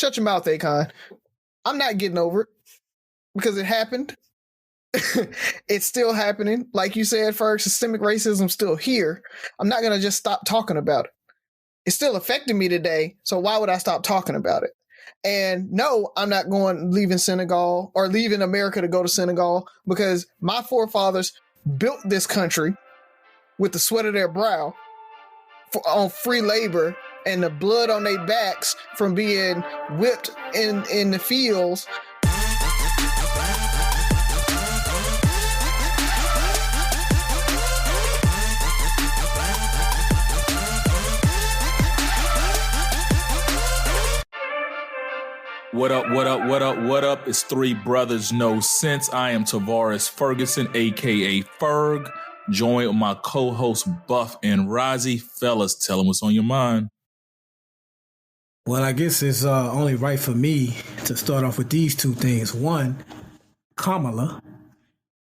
shut your mouth, Akon. I'm not getting over it because it happened. It's still happening. Like you said, Ferg, systemic racism still here. I'm not going to just stop talking about it. It's still affecting me today. So why would I stop talking about it? And no, I'm not leaving Senegal or leaving America to go to Senegal because my forefathers built this country with the sweat of their brow on free labor and the blood on their backs from being whipped in the fields. What up, what up, what up, what up? It's Three Brothers No Sense. I am Tavares Ferguson, a.k.a. Ferg, joined with my co-host Buff and Razi. Fellas, tell them what's on your mind. Well, I guess it's only right for me to start off with these two things. One, Kamala.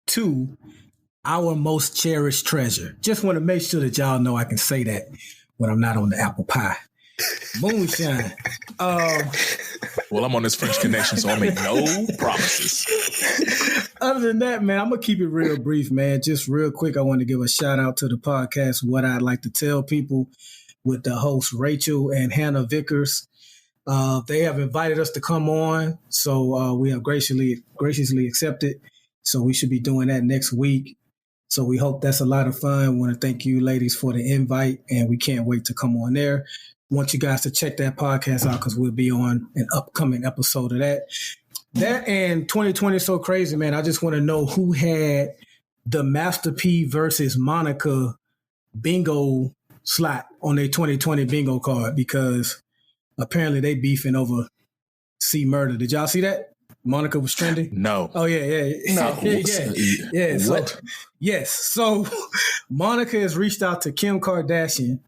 Two, our most cherished treasure. Just want to make sure that y'all know I can say that when I'm not on the apple pie. Moonshine. Well, I'm on this French connection, so I make no promises. Other than that, man, I'm going to keep it real brief, man. Just real quick, I want to give a shout out to the podcast, What I'd Like to Tell People, with the hosts Rachel and Hannah Vickers. They have invited us to come on, so we have graciously accepted. So we should be doing that next week. So we hope that's a lot of fun. I want to thank you ladies for the invite, and we can't wait to come on there. Want you guys to check that podcast out because we'll be on an upcoming episode of that. That and 2020 is so crazy, man. I just want to know who had the Master P versus Monica bingo slot on their 2020 bingo card, because apparently they beefing over C Murder. Did y'all see that? Monica was trending? No. Oh, yeah. No. Yeah. What? So, yes. So Monica has reached out to Kim Kardashian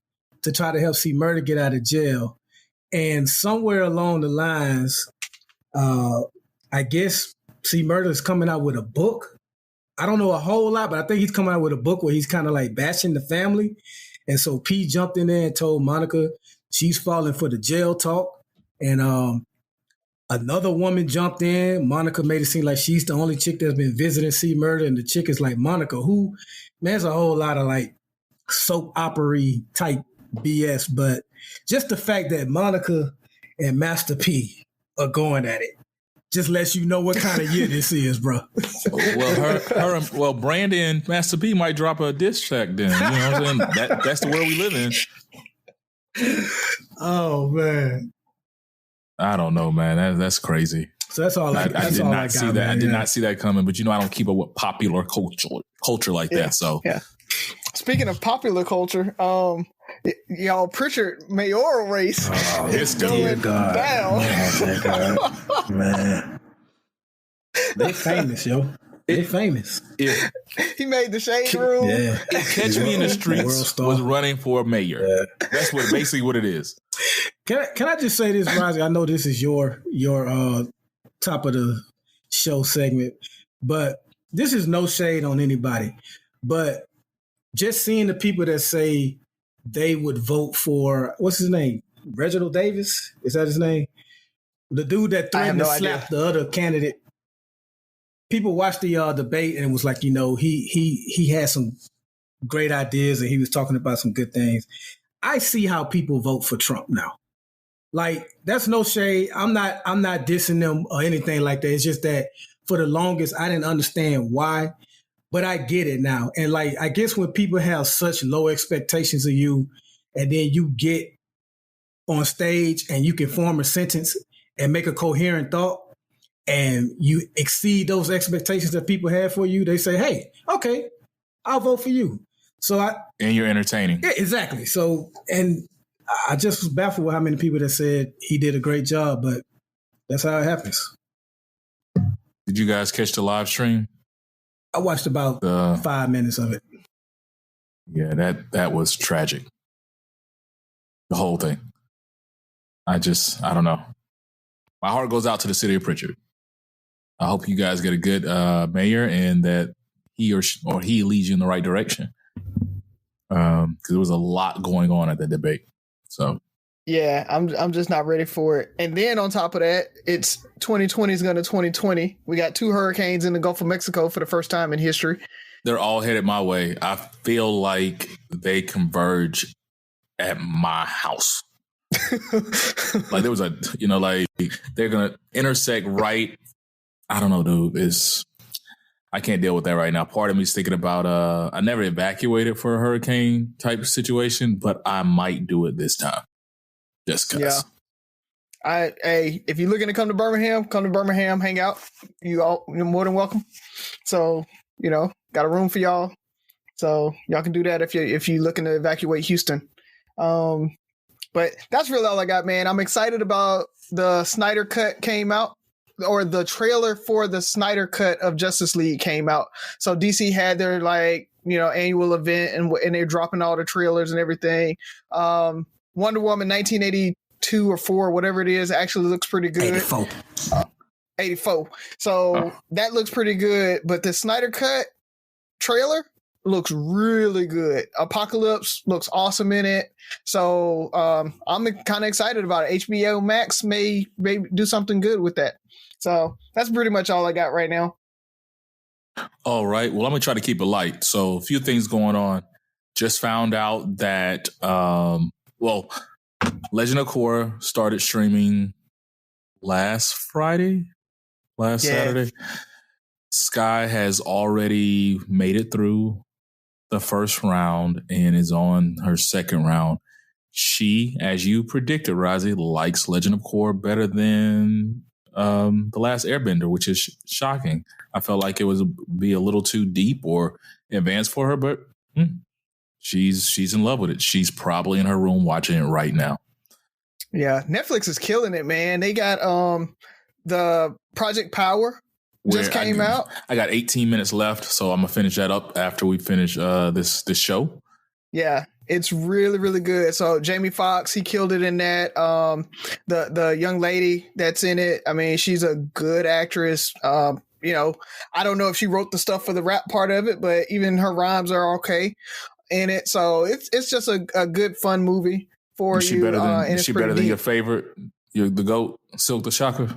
to try to help C Murder get out of jail. And somewhere along the lines, I guess C Murder is coming out with a book. I don't know a whole lot, but I think he's coming out with a book where he's kind of like bashing the family. And so P jumped in there and told Monica she's falling for the jail talk. And another woman jumped in. Monica made it seem like she's the only chick that's been visiting C Murder. And the chick is like, Monica, who? Man, there's a whole lot of like soap opera-y type BS, but just the fact that Monica and Master P are going at it just lets you know what kind of year this is, bro. Well, Brandy and Master P might drop a diss track then. You know what I'm saying? That's the world we live in. Oh man, I don't know, man. That's crazy. So that's all I did not see that. Man. I did not see that coming. But I don't keep up with popular culture like that. So yeah. Speaking of popular culture, y'all Pritchard mayoral race is going down. Man. They famous, yo. They famous. He made the shade room. Yeah. Catch Me in the Streets was running for mayor. Yeah. That's basically what it is. Can I just say this, Razi? I know this is your top of the show segment, but this is no shade on anybody. But just seeing the people that say they would vote for, what's his name? Reginald Davis? Is that his name? The dude that threatened to slap the other candidate. People watched the debate and it was like, he had some great ideas and he was talking about some good things. I see how people vote for Trump now. Like, that's no shade. I'm not dissing them or anything like that. It's just that for the longest, I didn't understand why. But I get it now. And like, I guess when people have such low expectations of you and then you get on stage and you can form a sentence and make a coherent thought and you exceed those expectations that people have for you, they say, hey, okay, I'll vote for you. And you're entertaining. Yeah, exactly. So, and I just was baffled with how many people that said he did a great job, but that's how it happens. Did you guys catch the live stream? I watched about 5 minutes of it. Yeah, that was tragic. The whole thing. I don't know. My heart goes out to the city of Pritchard. I hope you guys get a good mayor and that he or he leads you in the right direction. Because there was a lot going on at the debate. So Yeah, I'm just not ready for it. And then on top of that, it's 2020 is going to 2020. We got 2 hurricanes in the Gulf of Mexico for the first time in history. They're all headed my way. I feel like they converge at my house. Like there was a, like they're going to intersect right. I don't know, dude. I can't deal with that right now. Part of me is thinking about, I never evacuated for a hurricane type situation, but I might do it this time. Just cause. Yeah. If you're looking to come to Birmingham, hang out. You're more than welcome. So, got a room for y'all. So y'all can do that if you're looking to evacuate Houston. But that's really all I got, man. I'm excited about the Snyder Cut came out, or the trailer for the Snyder Cut of Justice League came out. So DC had their annual event and they're dropping all the trailers and everything. Wonder Woman 1982 or 4, whatever it is, actually looks pretty good. 84. So that looks pretty good. But the Snyder Cut trailer looks really good. Apocalypse looks awesome in it. So I'm kind of excited about it. HBO Max may do something good with that. So that's pretty much all I got right now. All right. Well, I'm going to try to keep it light. So a few things going on. Just found out that, Legend of Korra started streaming last Saturday. Sky has already made it through the first round and is on her second round. She, as you predicted, Razi, likes Legend of Korra better than The Last Airbender, which is shocking. I felt like it was be a little too deep or advanced for her, but she's in love with it. She's probably in her room watching it right now. Yeah, Netflix is killing it, man. They got the Project Power just came out. I got 18 minutes left, so I'm gonna finish that up after we finish this show. Yeah, it's really, really good. So Jamie Foxx, he killed it in that. The young lady that's in it, I mean, she's a good actress. I don't know if she wrote the stuff for the rap part of it, but even her rhymes are okay in it. So it's just a good, fun movie for is she you. Is she better than your favorite, the GOAT, Silk the Shocker?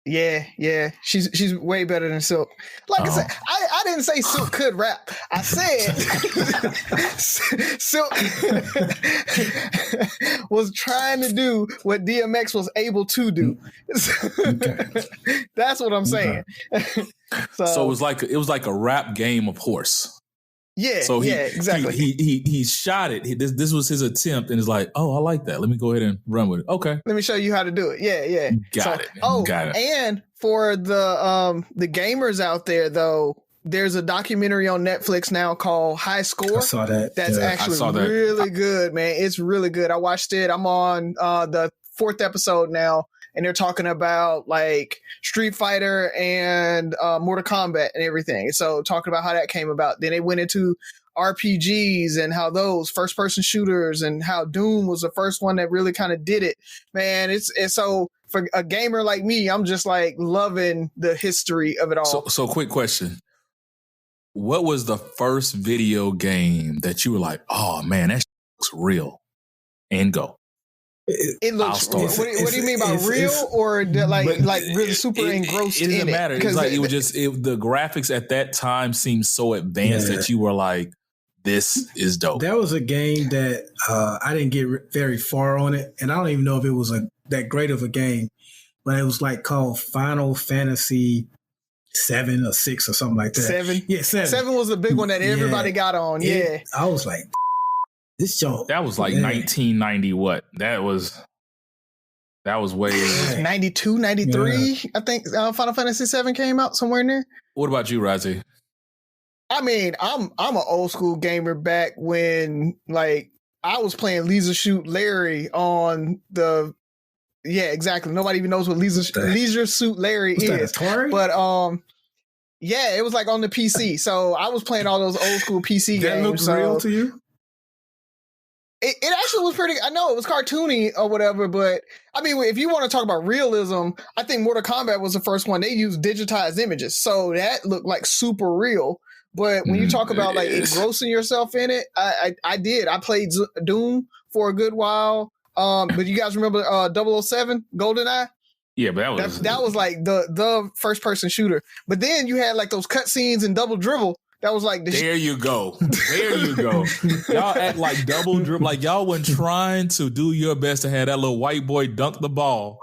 Yeah. She's way better than Silk. Like I said, I didn't say Silk could rap. I said Silk was trying to do what DMX was able to do. That's what I'm saying. So it was like a rap game of horse. Yeah, so exactly. He shot it. This was his attempt, and it's like, oh, I like that. Let me go ahead and run with it. Okay, let me show you how to do it. Yeah. Got it. And for the gamers out there, though, there's a documentary on Netflix now called High Score. I saw that. That's actually really good, man. It's really good. I watched it. I'm on the 4th episode now. And they're talking about like Street Fighter and Mortal Kombat and everything. So talking about how that came about. Then they went into RPGs and how those first person shooters and how Doom was the first one that really kind of did it. Man, it's so for a gamer like me, I'm just like loving the history of it all. So quick question. What was the first video game that you were like, oh man, that looks real? And go. It looks. What do you mean by real, or like really super engrossed in it? It doesn't matter. It's like the graphics at that time seemed so advanced that you were like, "This is dope." That was a game that I didn't get very far on it, and I don't even know if it was that great of a game, but it was like called Final Fantasy 7 or 6 or something like that. 7, yeah, 7. 7 was the big one that everybody got on. Yeah, I was like. This joke. That was like 1990 what? That was way 92, 93, I think Final Fantasy 7 came out somewhere in there. What about you, Razi? I mean, I'm an old school gamer back when like I was playing Leisure Suit Larry on the exactly. Nobody even knows what Leisure Suit Larry is. But yeah, it was like on the PC. So I was playing all those old school PC games. That looks real to you? It actually was pretty. I know it was cartoony or whatever, but I mean, if you want to talk about realism, I think Mortal Kombat was the first one. They used digitized images, so that looked like super real. But when you talk about like engrossing yourself in it, I did. I played Doom for a good while. But you guys remember 007 GoldenEye? Yeah, but that was like the first person shooter. But then you had like those cutscenes and Double Dribble. That was like there you go. Y'all act like Double Dribble. Like y'all wasn't trying to do your best to have that little white boy dunk the ball.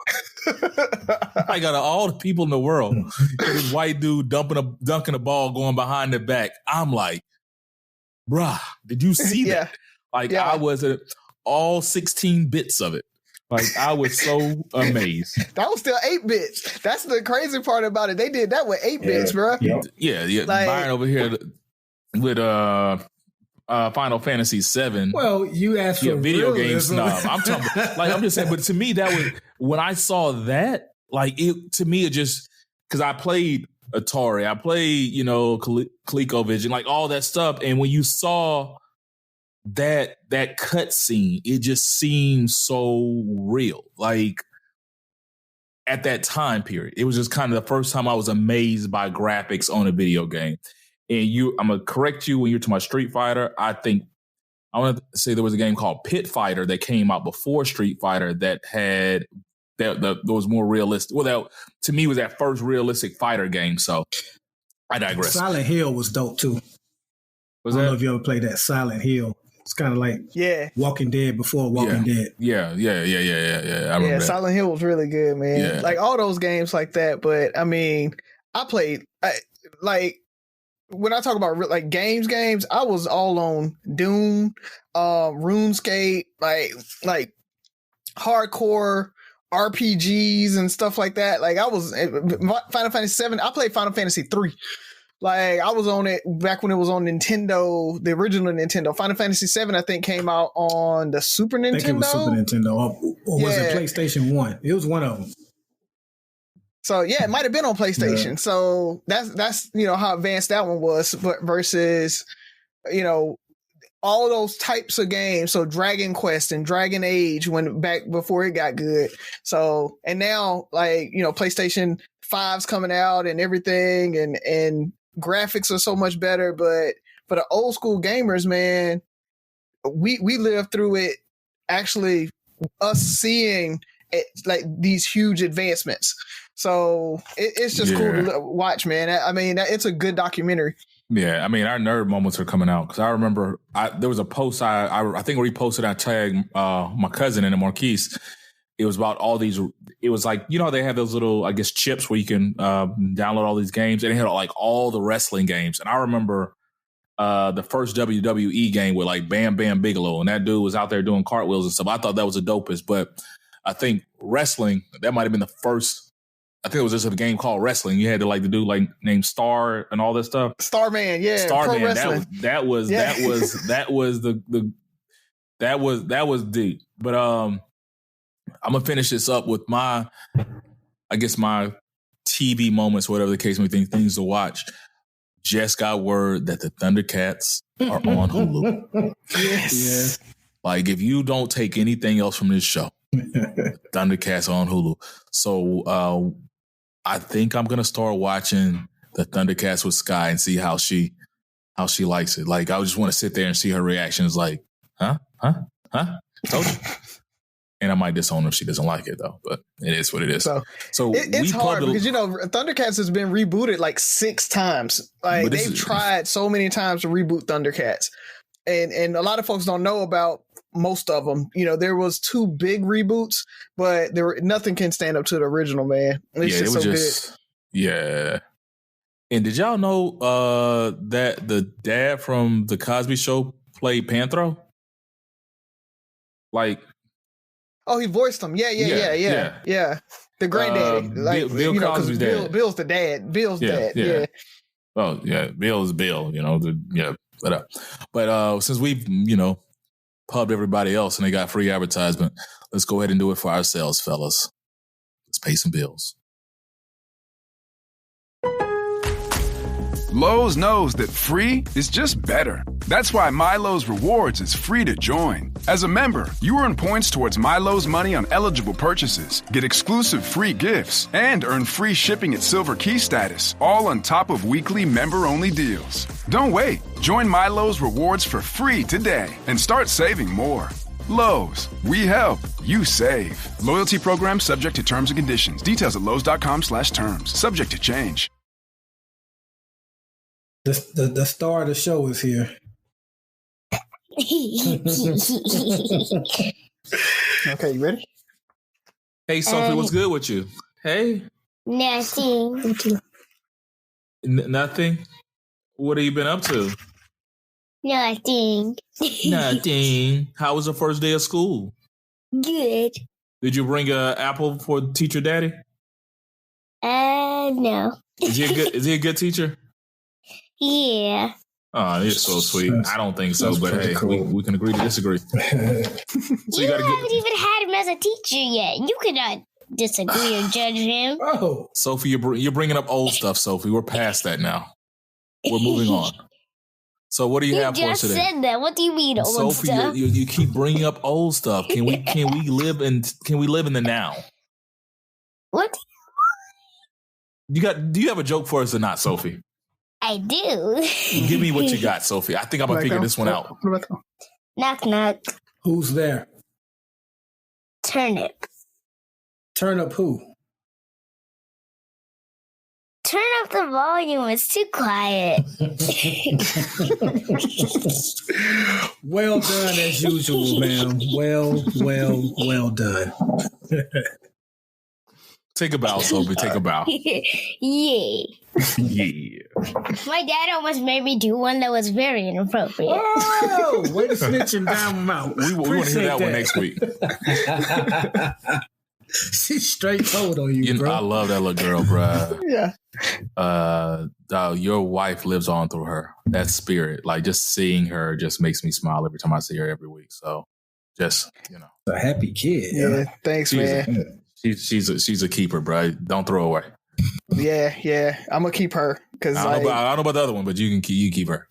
I got all the people in the world. This white dude dunking the ball going behind the back. I'm like, bruh, did you see that? Like I was at all 16 bits of it. Like I was so amazed. That was still 8 bits. That's the crazy part about it. They did that with 8 bits, bro. Yeah. Like, Byron over here with Final Fantasy 7. Well, you asked for video game snob. I'm talking like I'm just saying, but to me that was when I saw that, like it to me it just because I played Atari, I played, ColecoVision, like all that stuff, and when you saw that cut scene, it just seems so real. Like at that time period, it was just kind of the first time I was amazed by graphics on a video game. And I'm gonna correct you when you're to my Street Fighter. I want to say there was a game called Pit Fighter that came out before Street Fighter that had that was more realistic. Well, that to me was that first realistic fighter game. So I digress. Silent Hill was dope too. I don't know if you ever played that Silent Hill. It's kind of like Walking Dead before Walking Dead. Yeah. I remember that. Silent Hill was really good, man. Yeah. Like all those games like that. But I mean, I played like when I talk about like games, I was all on Doom, RuneScape, like hardcore RPGs and stuff like that. Like I was Final Fantasy 7. I played Final Fantasy 3. Like I was on it back when it was on Nintendo, the original Nintendo. Final Fantasy 7, I think, came out on the Super Nintendo. I think it was Super Nintendo, or was it PlayStation 1? It was one of them. So yeah, it might have been on PlayStation. Yeah. So that's how advanced that one was, but versus all those types of games. So Dragon Quest and Dragon Age when back before it got good. So and now like PlayStation 5's coming out and everything and graphics are so much better. But for the old school gamers, man, we lived through it. Actually, us seeing it, like these huge advancements. So it's just cool to watch, man. I mean, it's a good documentary. Yeah, I mean, our nerd moments are coming out because I remember there was a post I think reposted. I tagged my cousin in it, Marquise. It was about all these. It was like they have those little chips where you can download all these games, and it had like all the wrestling games. And I remember the first WWE game with like Bam Bam Bigelow, and that dude was out there doing cartwheels and stuff. I thought that was the dopest, but I think wrestling that might have been the first. I think it was just a game called Wrestling. You had to do like name Star and all that stuff. Starman, yeah. Starman. That was deep. But I'm gonna finish this up with my TV moments, whatever the case may be, things to watch. Just got word that the Thundercats are on Hulu. Yes. Like if you don't take anything else from this show, Thundercats are on Hulu. So I think I'm gonna start watching the Thundercats with Sky and see how she likes it. Like I just want to sit there and see her reactions. Like, huh? Told you. And I might disown her if she doesn't like it though. But it is what it is. So it's hard because Thundercats has been rebooted like 6 times. Like they've tried so many times to reboot Thundercats, and a lot of folks don't know about most of them. There was 2 big reboots, but nothing can stand up to the original, man. It's just so good. Yeah. And did y'all know that the dad from the Cosby Show played Panthro? Like, oh, he voiced him. Yeah. The granddaddy, Bill Cosby's dad. Bill's the dad. Bill's dad. Yeah. Well, yeah, Bill's Bill. But since we've pubbed everybody else and they got free advertisement, let's go ahead and do it for ourselves, fellas. Let's pay some bills. Lowe's knows that free is just better. That's why MyLowe's Rewards is free to join. As a member, you earn points towards MyLowe's money on eligible purchases, get exclusive free gifts, and earn free shipping at Silver Key status, all on top of weekly member-only deals. Don't wait. Join MyLowe's Rewards for free today and start saving more. Lowe's, we help, you save. Loyalty program subject to terms and conditions. Details at lowes.com/terms. Subject to change. The star of the show is here. Okay, you ready? Hey, Sophie, what's good with you? Hey. Nothing. Nothing? What have you been up to? Nothing. Nothing. How was the first day of school? Good. Did you bring an apple for teacher daddy? No. Is he a good teacher? Yeah. Oh, he's so sweet. I don't think so, but hey, cool. we can agree to disagree. So You haven't even had him as a teacher yet. You cannot disagree or judge him. Oh, Sophie, you're bringing up old stuff, Sophie. We're past that now. We're moving on. So what do you have for us just today? said that. What do you mean old Sophie, stuff? you keep bringing up old stuff. Can we live in the now? What? Do you have a joke for us or not, Sophie? I do. Give me what you got, Sophie. I think I'm gonna figure this one out. Knock, knock. who's there? Turnip. Turn up who? Turn up the volume. It's too quiet. Well done as usual, ma'am. Well done. Take a bow, Sophie. Take a bow. Yeah. Yeah. My dad almost made me do one that was very inappropriate. Oh, way to snitch and down mouth. We want to hear that one next week. She's straight told on you, bro. I love that little girl, bro. Yeah. Your wife lives on through her. That spirit, like just seeing her, just makes me smile every time I see her every week. So, just A happy kid. Yeah. Thanks, man. she's a keeper, bro. Don't throw her away. Yeah. I'm gonna keep her because I don't know about the other one, but you keep her.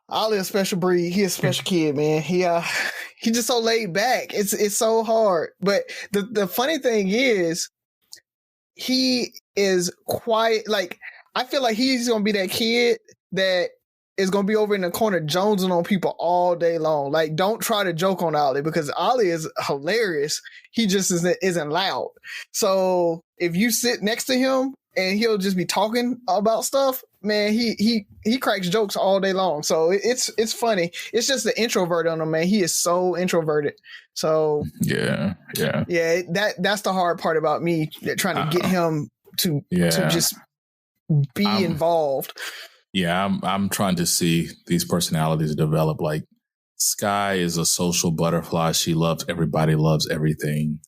Ollie a special breed. He a special kid, man. He just so laid back. It's so hard. But the funny thing is, he is quiet. Like, I feel like he's gonna be that kid that is gonna be over in the corner jonesing on people all day long. Like, don't try to joke on Ollie because Ollie is hilarious. He just isn't loud. So if you sit next to him and he'll just be talking about stuff, man, he cracks jokes all day long. So it's funny. It's just the introvert on him, man. He is so introverted. So Yeah. that's the hard part about me, trying to get him to just be involved. Yeah, I'm trying to see these personalities develop. Like, Sky is a social butterfly. She loves everybody, loves everything.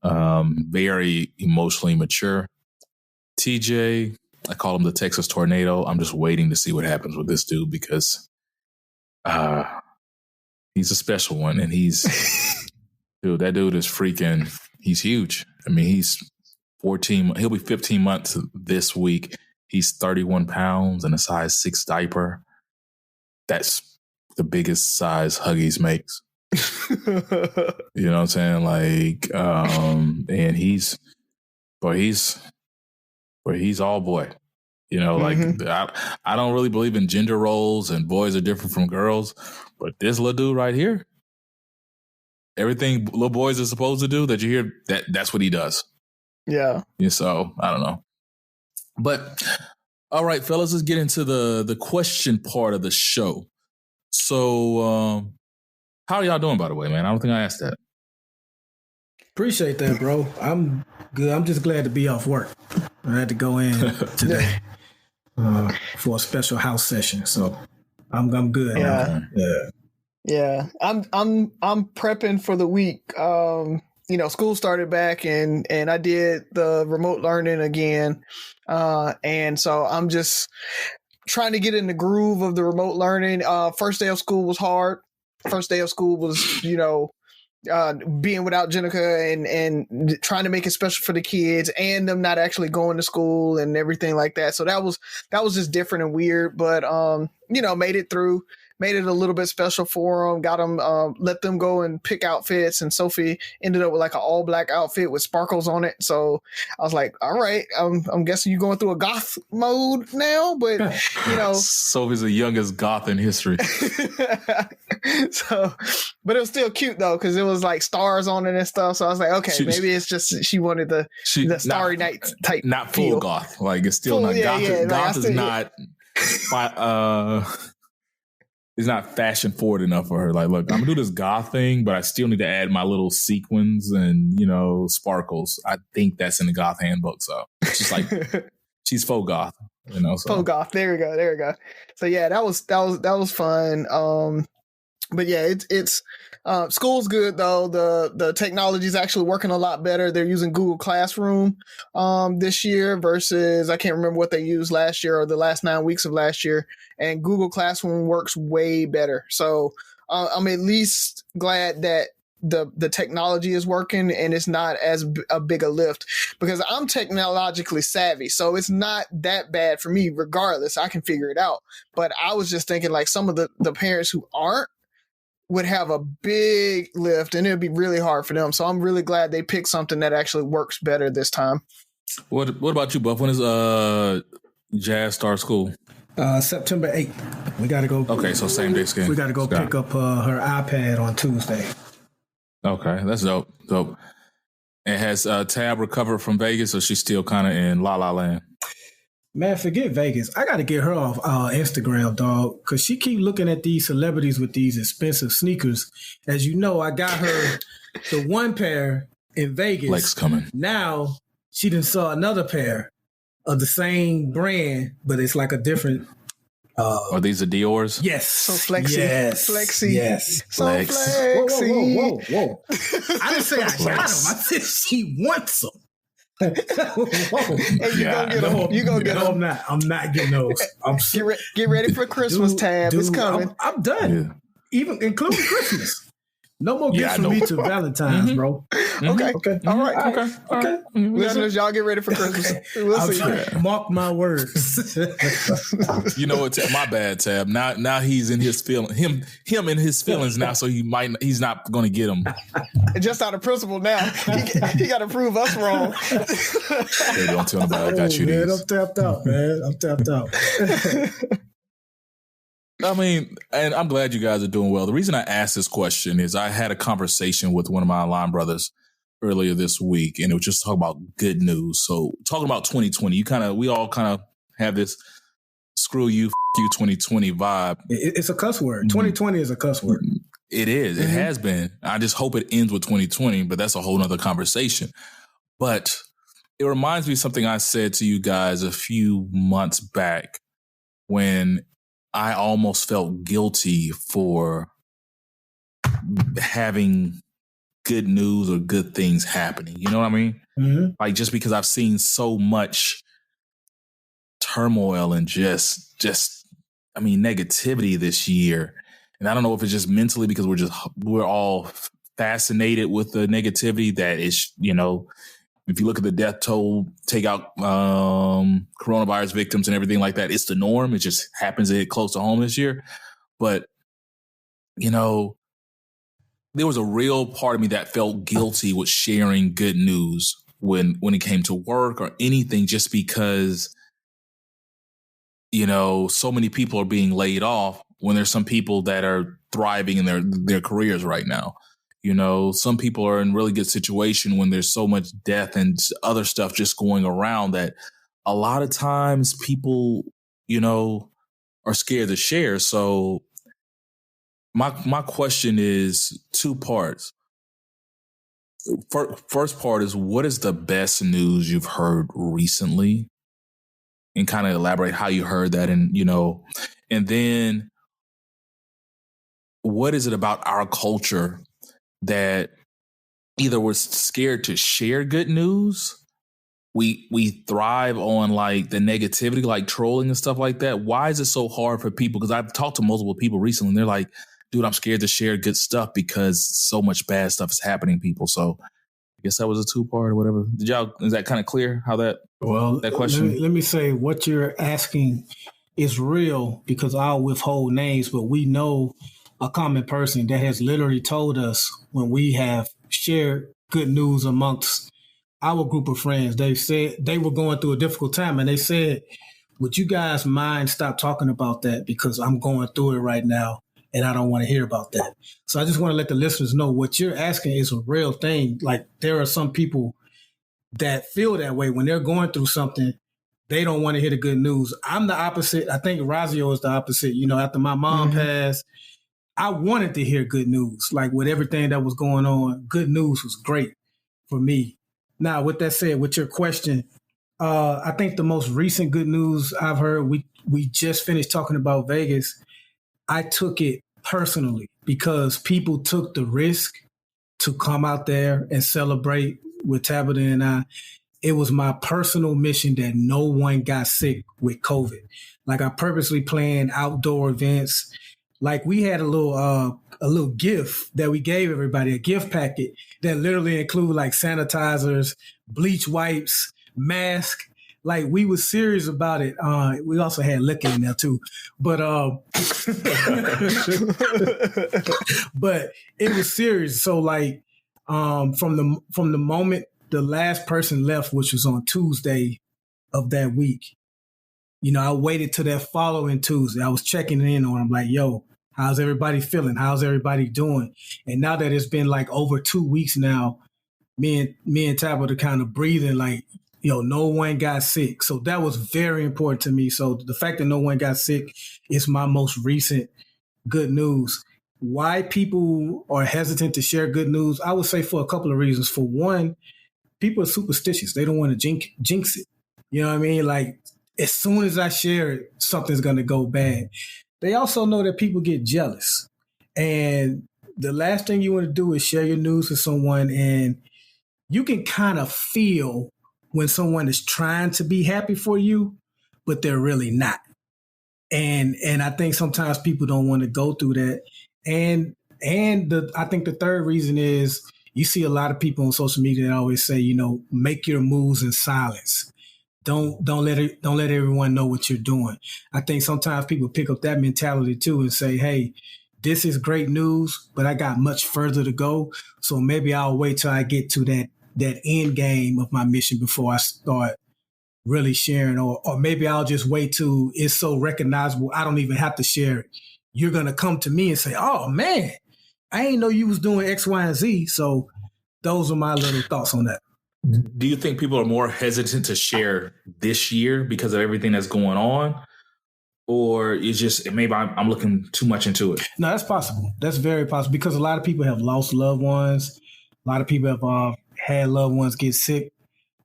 Very emotionally mature. TJ, I call him the Texas Tornado. I'm just waiting to see what happens with this dude because he's a special one. And that dude is freaking, he's huge. I mean, he's 14, he'll be 15 months this week. He's 31 pounds and a size 6 diaper. That's the biggest size Huggies makes. You know what I'm saying? Like, and he's all boy. Like I don't really believe in gender roles and boys are different from girls, but this little dude right here, everything little boys are supposed to do that you hear, that's what he does. Yeah. So I don't know. But all right, fellas, let's get into the question part of the show. So how are y'all doing, by the way, man? I don't think I asked that. Appreciate that, bro. I'm good. I'm just glad to be off work. I had to go in today for a special house session, so I'm good. Yeah. Yeah. I'm prepping for the week. School started back and I did the remote learning again. And so I'm just trying to get in the groove of the remote learning. First day of school was hard. First day of school was, being without Jenica and trying to make it special for the kids and them not actually going to school and everything like that. So that was just different and weird, but, made it through. made it a little bit special for them. Got them, let them go and pick outfits, and Sophie ended up with like an all black outfit with sparkles on it. So I was like, all right, I'm guessing you're going through a goth mode now, but you know, Sophie's the youngest goth in history. So, but it was still cute though, because it was like stars on it and stuff. So I was like, okay, maybe it's just she wanted the Starry Night type, not full feel. goth. Like it's still Full, not goth. yeah, Goth like, is not. It's not fashion forward enough for her. Like, look, I'm gonna do this goth thing, but I still need to add my little sequins and sparkles. I think that's in the goth handbook. So she's like, she's faux goth. So. Faux goth. There we go. So yeah, that was fun. But yeah, it's school's good though. The technology is actually working a lot better. They're using Google Classroom this year versus I can't remember what they used last year or the last 9 weeks of last year. And Google Classroom works way better. So I'm at least glad that the technology is working and it's not as a big a lift, because I'm technologically savvy, so it's not that bad for me. Regardless, I can figure it out. But I was just thinking like some of the parents who aren't would have a big lift and it would be really hard for them. So I'm really glad they picked something that actually works better this time. What about you, Buff? When is Jazz start school? September 8th. We got to go. Okay, so same day schedule. We got to go pick up her iPad on Tuesday. Okay, that's dope. And has Tab recovered from Vegas, or she's still kind of in La La Land? Man, forget Vegas. I got to get her off Instagram, dog, because she keep looking at these celebrities with these expensive sneakers. As you know, I got her the one pair in Vegas. Lex coming. Now she done saw another pair of the same brand, but it's like a different. Are these the Dior's? Yes. So flexy. Yes. Flexy. Yes. So Flex. flexy. Whoa. I didn't say I got them. I said she wants them. Hey, you gonna get them. You gonna get them. I'm not getting those. Get ready for Christmas, Tab. It's coming. I'm done. Yeah. Even including Christmas. No more gifts for me to Valentine's, bro. Okay. All right. Okay. Listeners, y'all get ready for Christmas. We'll see. Mark my words. You know what? My bad, Tab. Now he's in his feeling. Him in his feelings now. So he's not going to get them. Just out of principle now. He got to prove us wrong. Hey, don't tell nobody I got you man, these. I'm tapped out, man. I'm tapped out. I mean, and I'm glad you guys are doing well. The reason I asked this question is I had a conversation with one of my line brothers earlier this week, and it was just talking about good news. So talking about 2020, we all kind of have this screw you, f you 2020 vibe. It's a cuss word. 2020 is a cuss word. It is. It has been. I just hope it ends with 2020, but that's a whole nother conversation. But it reminds me of something I said to you guys a few months back when I almost felt guilty for having good news or good things happening. You know what I mean? Mm-hmm. Like just because I've seen so much turmoil and just negativity this year. And I don't know if it's just mentally because we're all fascinated with the negativity that is, if you look at the death toll, take out coronavirus victims and everything like that, it's the norm. It just happens to hit close to home this year. But, there was a real part of me that felt guilty with sharing good news when it came to work or anything, just because, so many people are being laid off when there's some people that are thriving in their careers right now. Some people are in really good situation when there's so much death and other stuff just going around that a lot of times people, are scared to share. So my question is two parts. First part is, what is the best news you've heard recently? And kind of elaborate how you heard that. And, and then what is it about our culture that either we're scared to share good news, we thrive on like the negativity, like trolling and stuff like that. Why is it so hard for people? Because I've talked to multiple people recently and they're like, dude, I'm scared to share good stuff because so much bad stuff is happening to people. So I guess that was a 2-part or whatever. Is that kind of clear how that question? Let me say what you're asking is real because I'll withhold names, but we know a common person that has literally told us when we have shared good news amongst our group of friends. They said they were going through a difficult time, and they said, would you guys mind stop talking about that because I'm going through it right now and I don't want to hear about that. So I just want to let the listeners know what you're asking is a real thing. Like, there are some people that feel that way when they're going through something. They don't want to hear the good news. I'm the opposite. I think Razi is the opposite. You know, after my mom passed, I wanted to hear good news. Like, with everything that was going on, good news was great for me. Now, with that said, with your question, I think the most recent good news I've heard, we just finished talking about Vegas. I took it personally because people took the risk to come out there and celebrate with Tabitha and I. It was my personal mission that no one got sick with COVID. Like, I purposely planned outdoor events. Like, we had a little gift that we gave everybody, a gift packet that literally included like sanitizers, bleach wipes, mask. Like, we were serious about it. We also had liquor in there too, but but it was serious. So like, from the moment the last person left, which was on Tuesday of that week, you know, I waited till that following Tuesday. I was checking in on them, like, yo, how's everybody feeling? How's everybody doing? And now that it's been like over 2 weeks now, me and Tabitha kind of breathing like, yo, no one got sick. So that was very important to me. So the fact that no one got sick is my most recent good news. Why people are hesitant to share good news, I would say for a couple of reasons. For one, people are superstitious. They don't want to jinx it. You know what I mean? Like, as soon as I share it, something's going to go bad. They also know that people get jealous. And the last thing you want to do is share your news with someone, and you can kind of feel when someone is trying to be happy for you, but they're really not. And I think sometimes people don't want to go through that. And I think the third reason is you see a lot of people on social media that always say, you know, make your moves in silence. Don't let everyone know what you're doing. I think sometimes people pick up that mentality too and say, hey, this is great news, but I got much further to go. So maybe I'll wait till I get to that end game of my mission before I start really sharing, or maybe I'll just wait till it's so recognizable I don't even have to share it. You're going to come to me and say, oh man, I ain't know you was doing X, Y, and Z. So those are my little thoughts on that. Do you think people are more hesitant to share this year because of everything that's going on? Or it's just, maybe I'm looking too much into it? No, that's possible. That's very possible because a lot of people have lost loved ones. A lot of people have had loved ones get sick.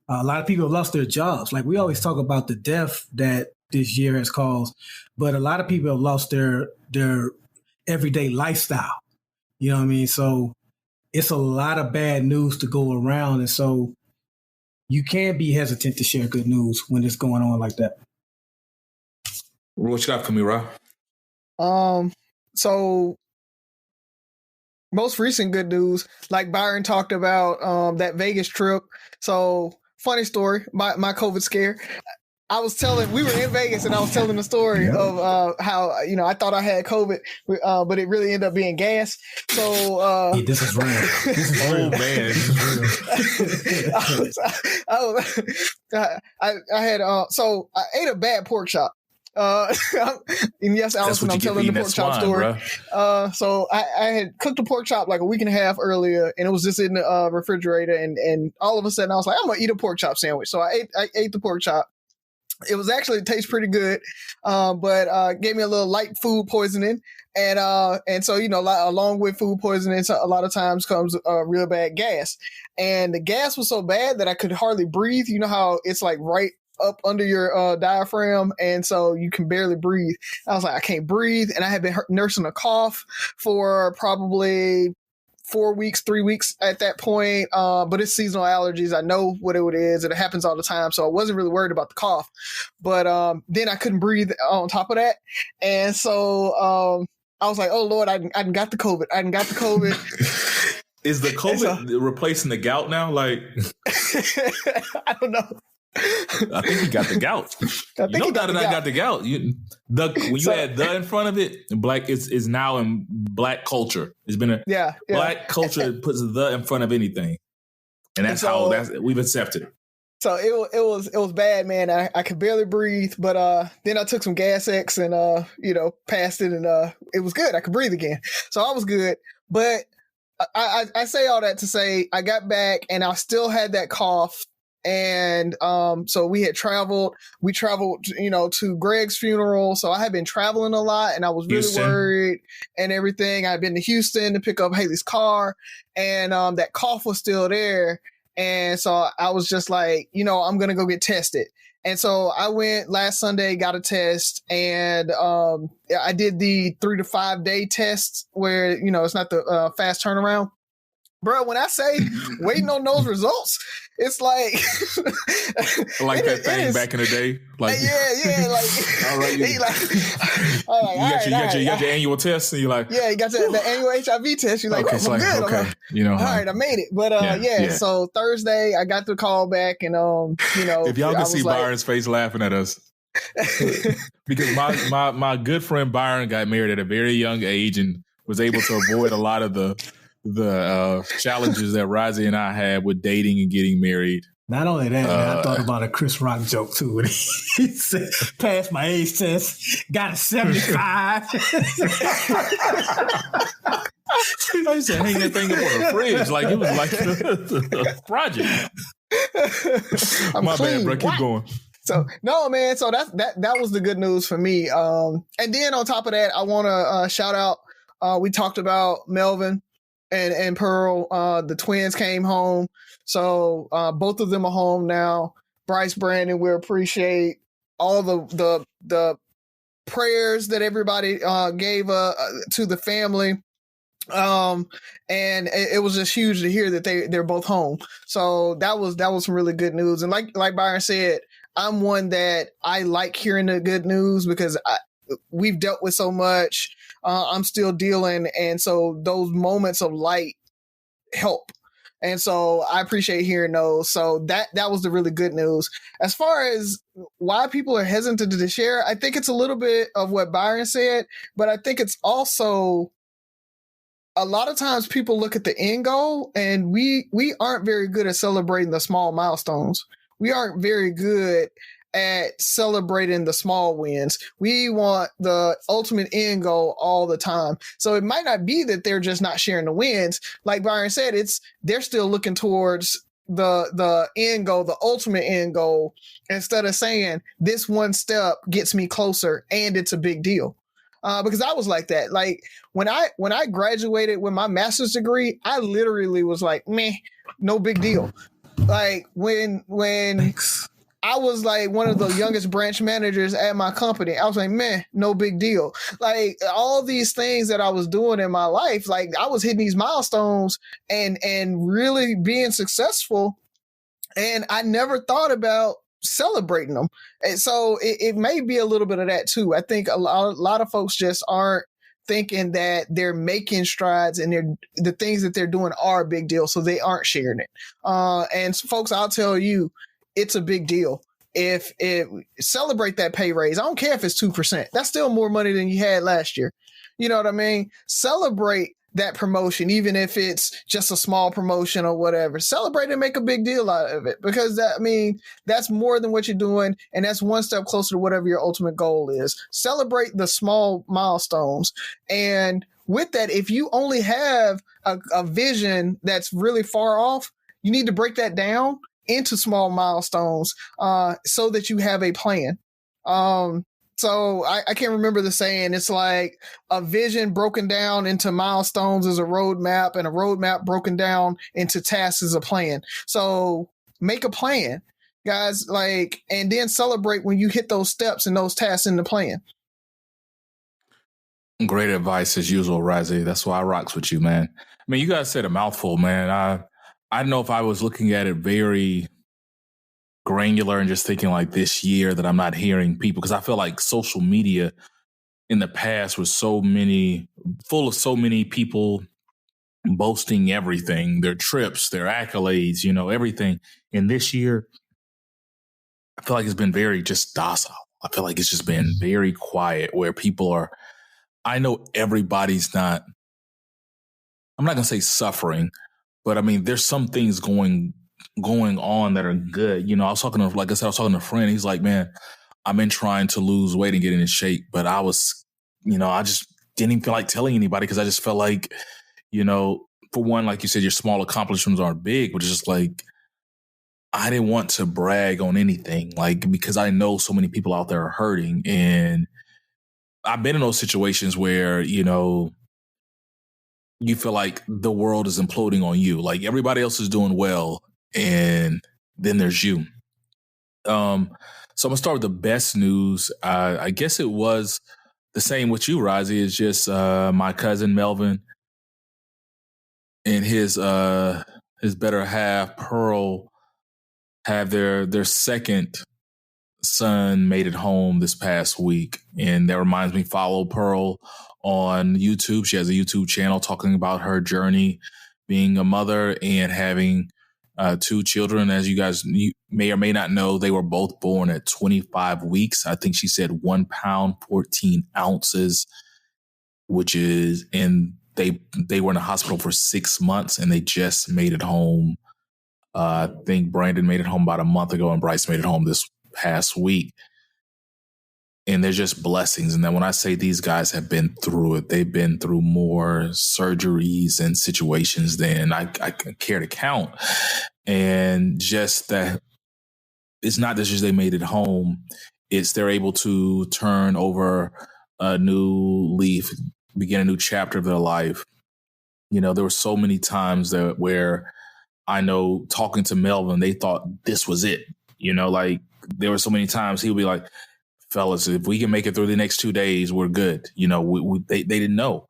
A lot of people have lost their jobs. Like, we always talk about the death that this year has caused, but a lot of people have lost their everyday lifestyle. You know what I mean? So it's a lot of bad news to go around. And so you can't be hesitant to share good news when it's going on like that. What you got for me, Rob? So most recent good news, like Byron talked about, that Vegas trip. So funny story, my COVID scare. We were in Vegas and I was telling the story of how, you know, I thought I had COVID, but it really ended up being gas. So this is real. This is real, man. So I ate a bad pork chop. And yes, Allison, I'm telling the pork chop story. So I had cooked a pork chop like a week and a half earlier, and it was just in the refrigerator. And all of a sudden, I was like, I'm gonna eat a pork chop sandwich. So I ate the pork chop. It tastes pretty good, but gave me a little light food poisoning, and so, you know, along with food poisoning, so a lot of times comes real bad gas, and the gas was so bad that I could hardly breathe. You know how it's like right up under your diaphragm, and so you can barely breathe. I was like, I can't breathe, and I had been nursing a cough for probably 3 weeks at that point, but it's seasonal allergies. I know what it is, and it happens all the time, so I wasn't really worried about the cough. But then I couldn't breathe on top of that, and so I was like, oh Lord, I done got the COVID. Is the COVID replacing the gout now? Like, I don't know. I think he got the gout. You know that I got the gout. When you add the in front of it, black is now in black culture. It's been black culture puts the in front of anything, and that's how we've accepted it. So it was bad, man. I could barely breathe, but then I took some Gas X and passed it, and it was good. I could breathe again, so I was good. But I say all that to say I got back and I still had that cough. And so we traveled, to Greg's funeral. So I had been traveling a lot and I was really worried and everything. I'd been to Houston to pick up Haley's car, and that cough was still there. And so I was just like, I'm going to go get tested. And so I went last Sunday, got a test, and I did the 3 to 5 day test where, it's not the fast turnaround. Bro, when I say waiting on those results, it's like that thing back in the day. Like, yeah. Like, all right, you got your annual test, and you're like, yeah, you got the annual HIV test. You're like, okay, I'm good. Okay, all right, I made it. But so Thursday I got the call back, and if y'all can see Byron's face laughing at us. Because my good friend Byron got married at a very young age and was able to avoid a lot of the challenges that Razi and I had with dating and getting married. Not only that, man, I thought about a Chris Rock joke too. When he said, passed my age test, got a 75. I used to hang that thing up on the fridge like it was like a project. My bad, bro. Keep going. So no, man. So that was the good news for me. And then on top of that, I want to shout out. We talked about Melvin and Pearl. The twins came home, so both of them are home now. Bryce, Brandon, we appreciate all the prayers that everybody gave to the family. And it was just huge to hear that they're both home. So that was some really good news. And like Byron said, I'm one that I like hearing the good news because we've dealt with so much. I'm still dealing. And so those moments of light help. And so I appreciate hearing those. So that was the really good news. As far as why people are hesitant to share, I think it's a little bit of what Byron said, but I think it's also a lot of times people look at the end goal, and we aren't very good at celebrating the small milestones. We aren't very good at celebrating the small wins. We want the ultimate end goal all the time. So it might not be that they're just not sharing the wins. Like Byron said, they're still looking towards the end goal, the ultimate end goal, instead of saying this one step gets me closer and it's a big deal. Because I was like that. Like when I graduated with my master's degree, I literally was like, meh, no big deal. Like when Thanks. I was like one of the youngest branch managers at my company, I was like, man, no big deal. Like all these things that I was doing in my life, like I was hitting these milestones and really being successful. And I never thought about celebrating them. And so it may be a little bit of that too. I think a lot of folks just aren't thinking that they're making strides and the things that they're doing are a big deal. So they aren't sharing it. And folks, I'll tell you, it's a big deal. If celebrate that pay raise, I don't care if it's 2%. That's still more money than you had last year. You know what I mean? Celebrate that promotion, even if it's just a small promotion or whatever. Celebrate and make a big deal out of it, because that's more than what you're doing, and that's one step closer to whatever your ultimate goal is. Celebrate the small milestones. And with that, if you only have a vision that's really far off, you need to break that down into small milestones so that you have a plan. So I can't remember the saying. It's like a vision broken down into milestones is a roadmap, and a roadmap broken down into tasks is a plan. So make a plan, guys, and then celebrate when you hit those steps and those tasks in the plan. Great advice as usual, Razi. That's why I rocks with you, man. I mean, you guys said a mouthful, man. I don't know if I was looking at it very granular and just thinking like this year that I'm not hearing people, because I feel like social media in the past was full of so many people boasting everything, their trips, their accolades, everything. And this year, I feel like it's been very just docile. I feel like it's just been very quiet where people are, I know everybody's not, I'm not going to say suffering, but I mean, there's some things going on that are good. You know, I was talking to a friend. He's like, man, I've been trying to lose weight and get in shape, but I was, you know, I just didn't even feel like telling anybody because I just felt like, you know, for one, like you said, your small accomplishments aren't big, but it's just like, I didn't want to brag on anything, like, because I know so many people out there are hurting. And I've been in those situations where, you know, you feel like the world is imploding on you. Like everybody else is doing well. And then there's you. So I'm gonna start with the best news. I guess it was the same with you, Razi. It's just my cousin Melvin and his better half, Pearl, have their second son made it home this past week. And that reminds me, follow Pearl on YouTube. She has a YouTube channel talking about her journey being a mother and having 2 children. As you may or may not know, they were both born at 25 weeks. I think she said 1 pound, 14 ounces, which is, and they were in the hospital for 6 months and they just made it home. I think Brandon made it home about a month ago and Bryce made it home this past week. And they're just blessings. And then when I say these guys have been through it, they've been through more surgeries and situations than I care to count. And just that it's not just they made it home. It's they're able to turn over a new leaf, begin a new chapter of their life. You know, there were so many times where I know talking to Melvin, they thought this was it. You know, like there were so many times he would be like, fellas, if we can make it through the next 2 days, we're good. You know, they didn't know.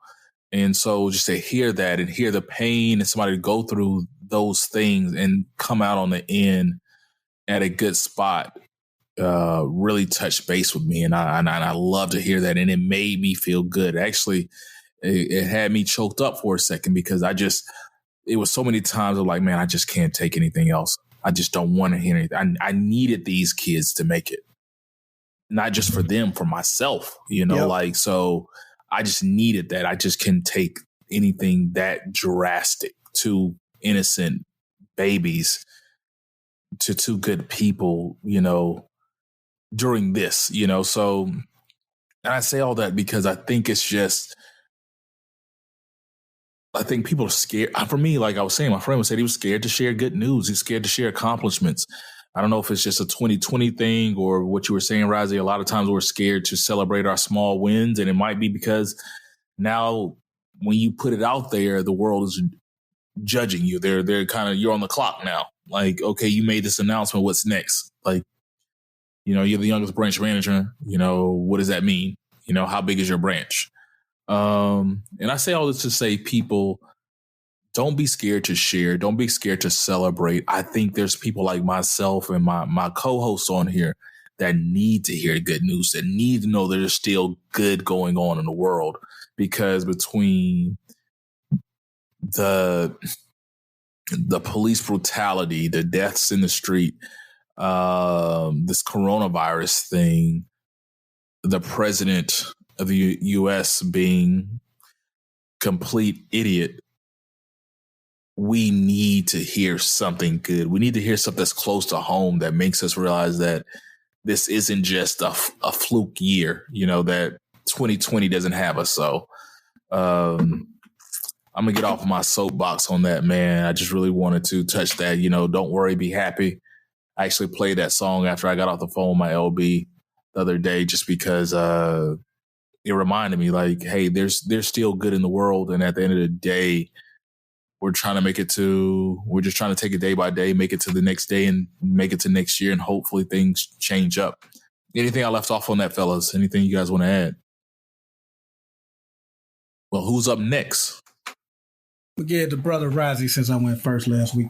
And so just to hear that and hear the pain and somebody to go through those things and come out on the end at a good spot really touched base with me. And I love to hear that. And it made me feel good. Actually, it had me choked up for a second because it was so many times of like, man, I just can't take anything else. I just don't want to hear anything. I needed these kids to make it. Not just for them, for myself, you know, like, so I just needed that. I just couldn't take anything that drastic. 2 innocent babies to 2 good people, you know, during this, you know, so, and I say all that because I think it's just, I think people are scared. For me, like I was saying, my friend said he was scared to share good news. He's scared to share accomplishments. I don't know if it's just a 2020 thing or what you were saying, Razi. A lot of times we're scared to celebrate our small wins. And it might be because now when you put it out there, the world is judging you. They're kind of, you're on the clock now. Like, okay, you made this announcement. What's next? Like, you know, you're the youngest branch manager. You know, what does that mean? You know, how big is your branch? And I say all this to say, people, don't be scared to share. Don't be scared to celebrate. I think there's people like myself and my co-hosts on here that need to hear good news, that need to know there's still good going on in the world. Because between the police brutality, the deaths in the street, this coronavirus thing, the president of the U.S. being complete idiot, we need to hear something good. We need to hear something that's close to home that makes us realize that this isn't just a fluke year, you know, that 2020 doesn't have us. So I'm going to get off my soapbox on that, man. I just really wanted to touch that, you know, don't worry, be happy. I actually played that song after I got off the phone with my LB the other day just because it reminded me like, hey, there's still good in the world. And at the end of the day, we're just trying to take it day by day, make it to the next day and make it to next year. And hopefully things change up. Anything I left off on that, fellas? Anything you guys want to add? Well, who's up next? We get the brother Razi since I went first last week.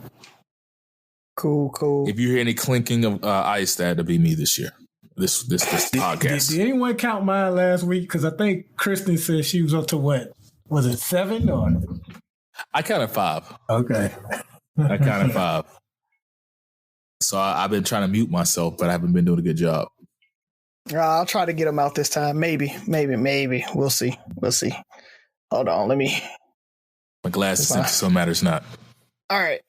Cool. If you hear any clinking of ice, that'll be me this year. This podcast. Did anyone count mine last week? Because I think Kristen said she was up to what? Was it 7 or? I counted 5. Okay. I counted 5. So I've been trying to mute myself, but I haven't been doing a good job. I'll try to get them out this time. Maybe. We'll see. Hold on. Let me. My glasses empty, so it matters not. All right.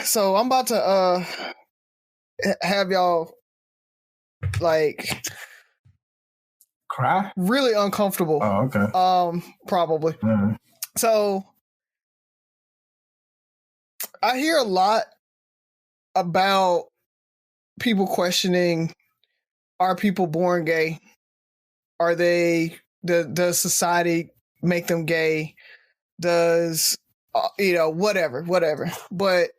So I'm about to have y'all like cry, really uncomfortable. Oh, okay. Probably. Mm-hmm. So I hear a lot about people questioning: are people born gay? Are they? Does society make them gay? Does whatever. But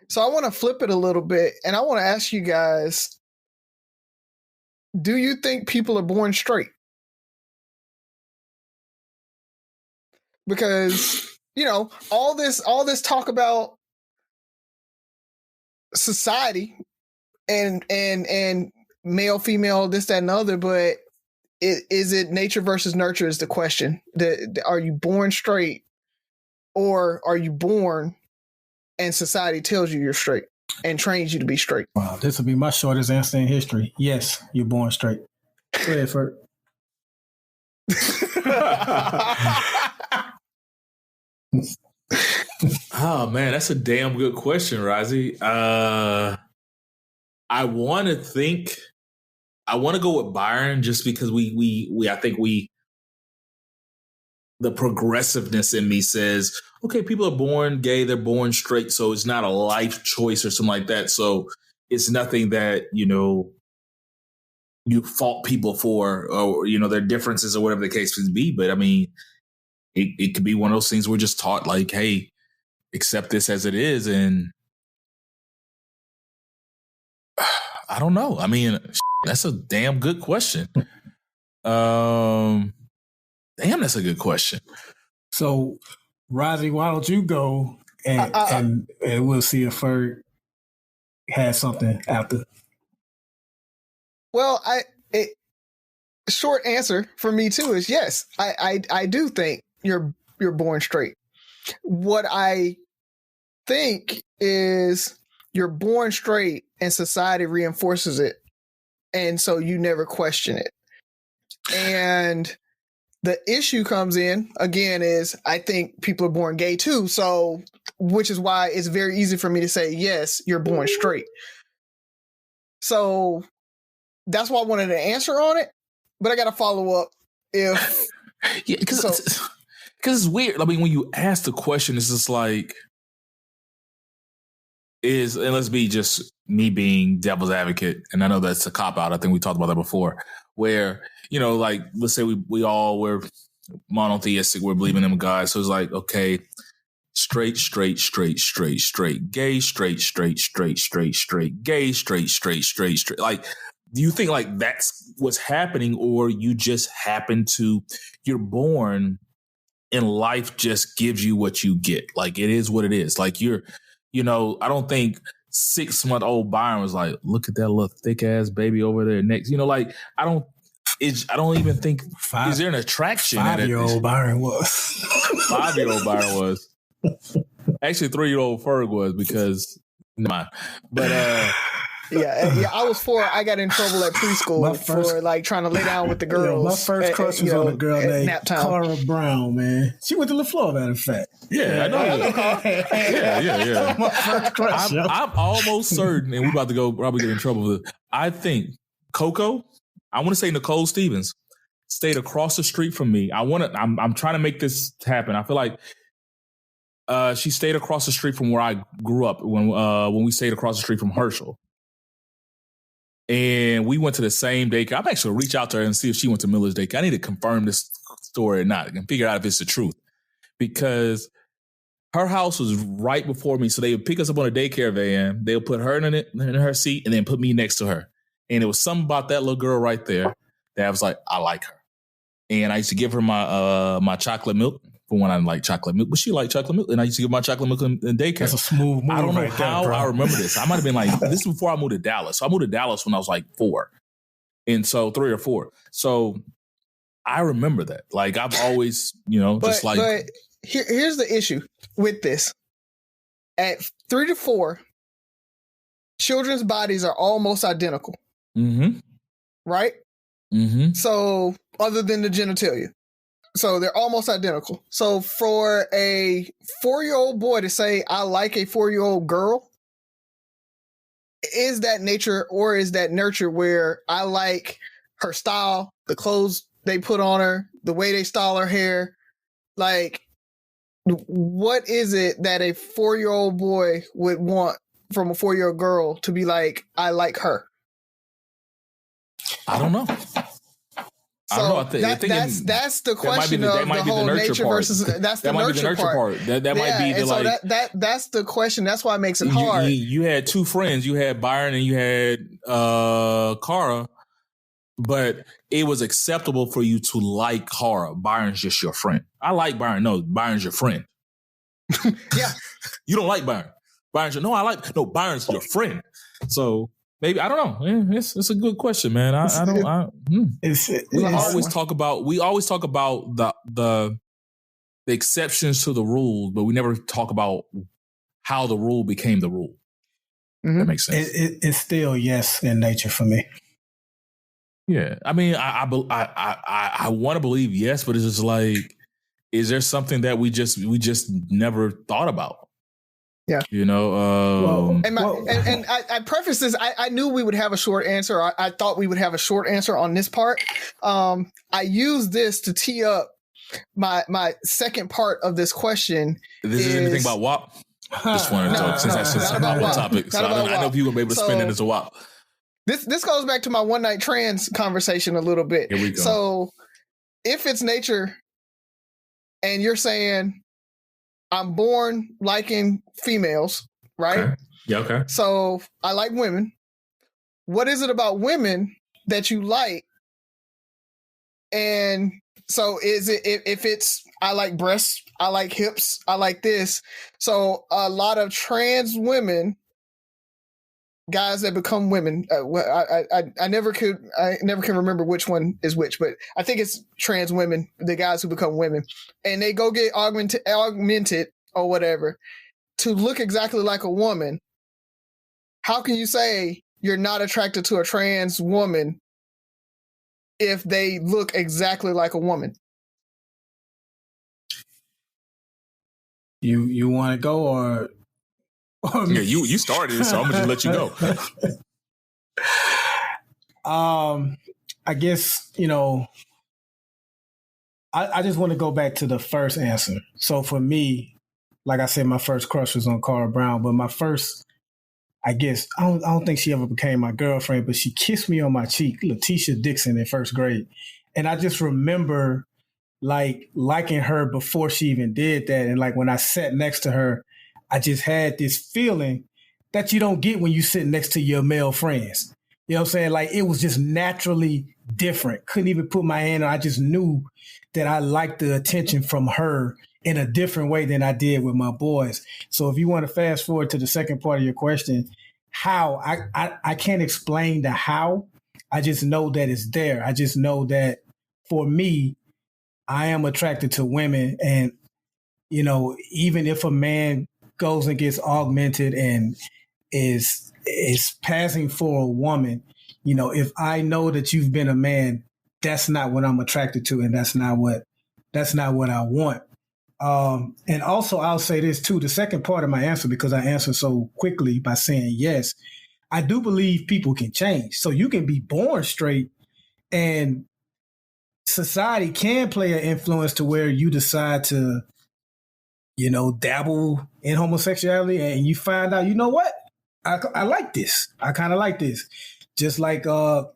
so I want to flip it a little bit, and I want to ask you guys: do you think people are born straight? Because all this talk about society and male, female, this, that, and the other, but is it nature versus nurture is the question. Are you born straight, or are you born and society tells you you're straight and trains you to be straight? Wow, this will be my shortest answer in history. Yes, you're born straight. Go ahead, Ferg. Oh man, that's a damn good question, Razi. I want to go with Byron just because I think the progressiveness in me says, okay, people are born gay, they're born straight, so it's not a life choice or something like that. So it's nothing that, you fault people for, or, their differences or whatever the case could be. But I mean, it could be one of those things we're just taught like, hey, accept this as it is. And I don't know. I mean, that's a damn good question. Damn, that's a good question. So, Razi, why don't you go and we'll see if Ferg has something after. Well, short answer for me too is yes. I do think you're born straight. What I think is you're born straight and society reinforces it, and so you never question it. And the issue comes in again is I think people are born gay too, so which is why it's very easy for me to say yes, you're born straight. So that's why I wanted an answer on it, but I got to follow up if because it's weird. I mean, when you ask the question, it's just like and let's be just me being devil's advocate, and I know that's a cop out. I think we talked about that before, where like let's say we're monotheistic, we're believing in God, so it's like okay, straight, gay, straight, gay, straight. Like, do you think like that's what's happening, or you just you're born and life just gives you what you get? Like, it is what it is. Like, I don't think 6-month-old Byron was like, look at that little thick ass baby over there next. Like, I don't even think, is there an attraction? 5-year-old Byron was. 5-year-old Byron was. Actually, 3-year-old Ferg was because, but yeah, I was 4. I got in trouble at preschool for like trying to lay down with the girls. My first crush was on a girl named Cara Brown, man. She went to LaFleur, matter of fact. Yeah, I know. Yeah. My first crush. I'm almost certain, and we're about to probably get in trouble with it. I think Coco, I want to say Nicole Stevens, stayed across the street from me. I'm trying to make this happen. I feel like she stayed across the street from where I grew up when we stayed across the street from Herschel. And we went to the same daycare. I'm actually reach out to her and see if she went to Miller's daycare. I need to confirm this story or not and figure out if it's the truth. Because her house was right before me. So they would pick us up on a daycare van. They would put her in her seat and then put me next to her. And it was something about that little girl right there that I was like, I like her. And I used to give her my chocolate milk. For when I like chocolate milk, but she liked chocolate milk, and I used to give my chocolate milk in daycare. That's a smooth move. I don't know how I remember this. I might have been like, this is before I moved to Dallas. So I moved to Dallas when I was like 4. And so 3 or 4. So I remember that. Like, I've always, just like. But here's the issue with this. At 3 to 4, children's bodies are almost identical. Mm-hmm. Right? Mm-hmm. So, other than the genitalia. So, they're almost identical. So, for a 4-year-old boy to say, I like a 4-year-old girl, is that nature or is that nurture where I like her style, the clothes they put on her, the way they style her hair? Like, what is it that a 4-year-old boy would want from a 4-year-old girl to be like, I like her? I don't know. So that's the question of the whole nature versus that's the nurture part. That might be the so like that's the question. That's why it makes it hard. You had two friends. You had Byron and you had Cara, but it was acceptable for you to like Cara. Byron's just your friend. I like Byron. No, Byron's your friend. Yeah, you don't like Byron. Byron's Byron's your friend. So. Maybe I don't know. Yeah, it's a good question, man. We always talk about the exceptions to the rule, but we never talk about how the rule became the rule. Mm-hmm. That makes sense. It's still yes in nature for me. Yeah, I mean, I want to believe yes, but it's just like, is there something that we just never thought about? Yeah, you know. And I preface this. I knew we would have a short answer. I thought we would have a short answer on this part. I used this to tee up my second part of this question. This is anything about WAP? Just wanted to talk since that's just about one topic. So I know people will be able to spin it as a WAP. This goes back to my one night trans conversation a little bit. Here we go. So if it's nature, and you're saying, I'm born liking females, right? Okay. Yeah, okay. So I like women. What is it about women that you like? And so is it, if it's, I like breasts, I like hips, I like this. So a lot of trans women, guys that become women, I never can remember which one is which, but I think it's trans women, the guys who become women, and they go get augmented or whatever to look exactly like a woman. How can you say you're not attracted to a trans woman if they look exactly like a woman? You want to go or yeah, you started it, so I'm gonna just let you go. I guess, I just want to go back to the first answer. So for me, like I said, my first crush was on Cara Brown, but my first, I guess, I don't think she ever became my girlfriend, but she kissed me on my cheek, Letitia Dixon, in first grade. And I just remember like liking her before she even did that. And like when I sat next to her, I just had this feeling that you don't get when you sit next to your male friends. You know what I'm saying? Like it was just naturally different. Couldn't even put my hand on. I just knew that I liked the attention from her in a different way than I did with my boys. So if you want to fast forward to the second part of your question, how, I can't explain the how. I just know that it's there. I just know that for me, I am attracted to women. And, even if a man goes and gets augmented and is passing for a woman, if I know that you've been a man, that's not what I'm attracted to, and that's not what I want. And also I'll say this too, the second part of my answer, because I answered so quickly by saying yes, I do believe people can change. So you can be born straight and society can play an influence to where you decide to, dabble in homosexuality and you find out, you know what? I like this. I kind of like this, just like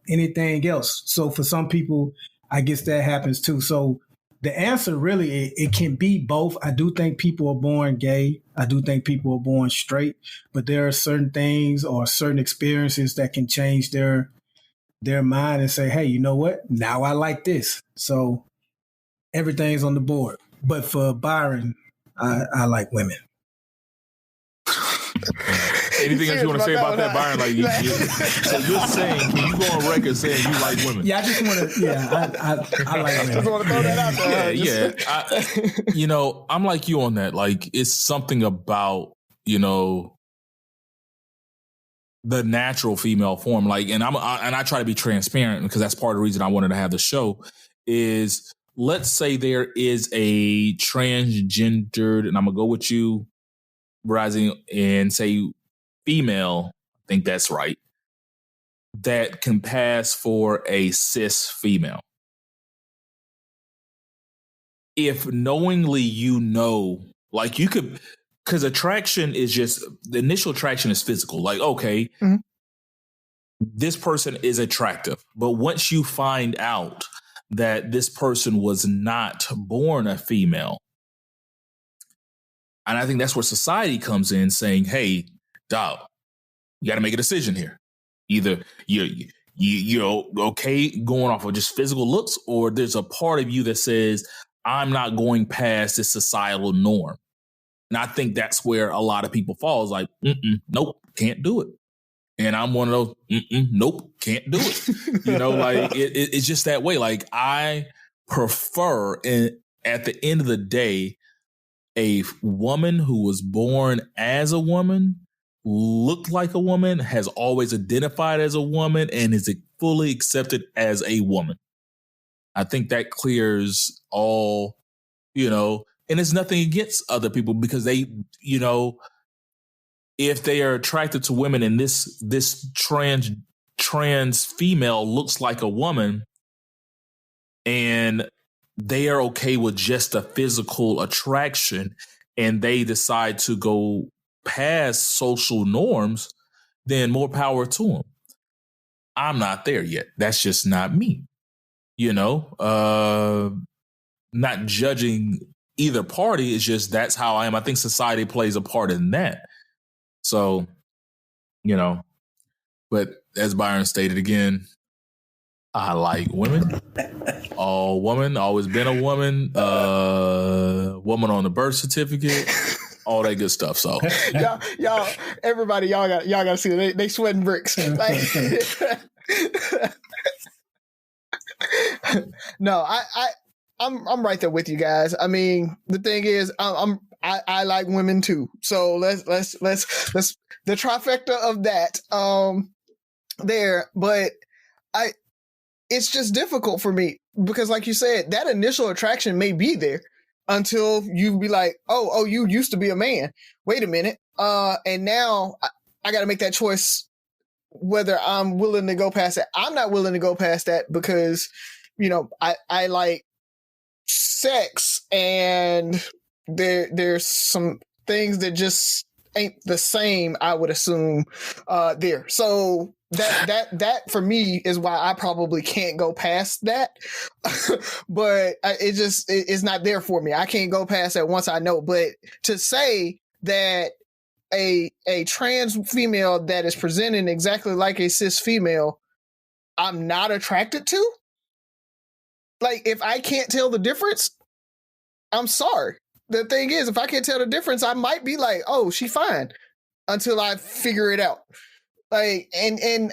anything else. So for some people, I guess that happens too. So the answer really, it can be both. I do think people are born gay. I do think people are born straight, but there are certain things or certain experiences that can change their mind and say, hey, you know what? Now I like this. So everything's on the board. But for Byron, I like women. Anything else you want to say about that, Byron? So you're saying, can you go on record saying you like women? Yeah, I just want to. I like women. Just want to throw that out there. Yeah. I'm like you on that. Like, it's something about the natural female form. Like, and I try to be transparent because that's part of the reason I wanted to have the show is, let's say there is a transgendered, and I'm gonna go with you, Razi, and say female, I think that's right, that can pass for a cis female. If knowingly like you could, because attraction is just, the initial attraction is physical. Like, okay, this person is attractive. But once you find out that this person was not born a female, and I think that's where society comes in saying, hey, dog, you got to make a decision here. Either you're okay going off of just physical looks, or there's a part of you that says, I'm not going past this societal norm. And I think that's where a lot of people fall, is like, nope, can't do it. And I'm one of those, nope, can't do it. Like it's just that way. Like, I prefer, at the end of the day, a woman who was born as a woman, looked like a woman, has always identified as a woman, and is fully accepted as a woman. I think that clears all, and it's nothing against other people, because they, if they are attracted to women and this trans female looks like a woman, and they are okay with just a physical attraction, and they decide to go past social norms, then more power to them. I'm not there yet. That's just not me. Not judging either party. It's just, that's how I am. I think society plays a part in that. So, but as Byron stated again, I like women. All woman, always been a woman. Woman on the birth certificate, all that good stuff. So y'all, everybody, y'all got to see they sweating bricks. Like, no, I'm right there with you guys. I mean, the thing is, I like women too. So let's the trifecta of that there. But it's just difficult for me because, like you said, that initial attraction may be there until you be like, oh, you used to be a man. Wait a minute. And now I got to make that choice whether I'm willing to go past that. I'm not willing to go past that because, I like sex, and there's some things that just ain't the same, I would assume, there. So that for me is why I probably can't go past that. But it's not there for me. I can't go past that once I know. But to say that a trans female that is presenting exactly like a cis female, I'm not attracted to, like, if I can't tell the difference, I'm sorry. The thing is, if I can't tell the difference, I might be like, oh, she fine, until I figure it out. Like, and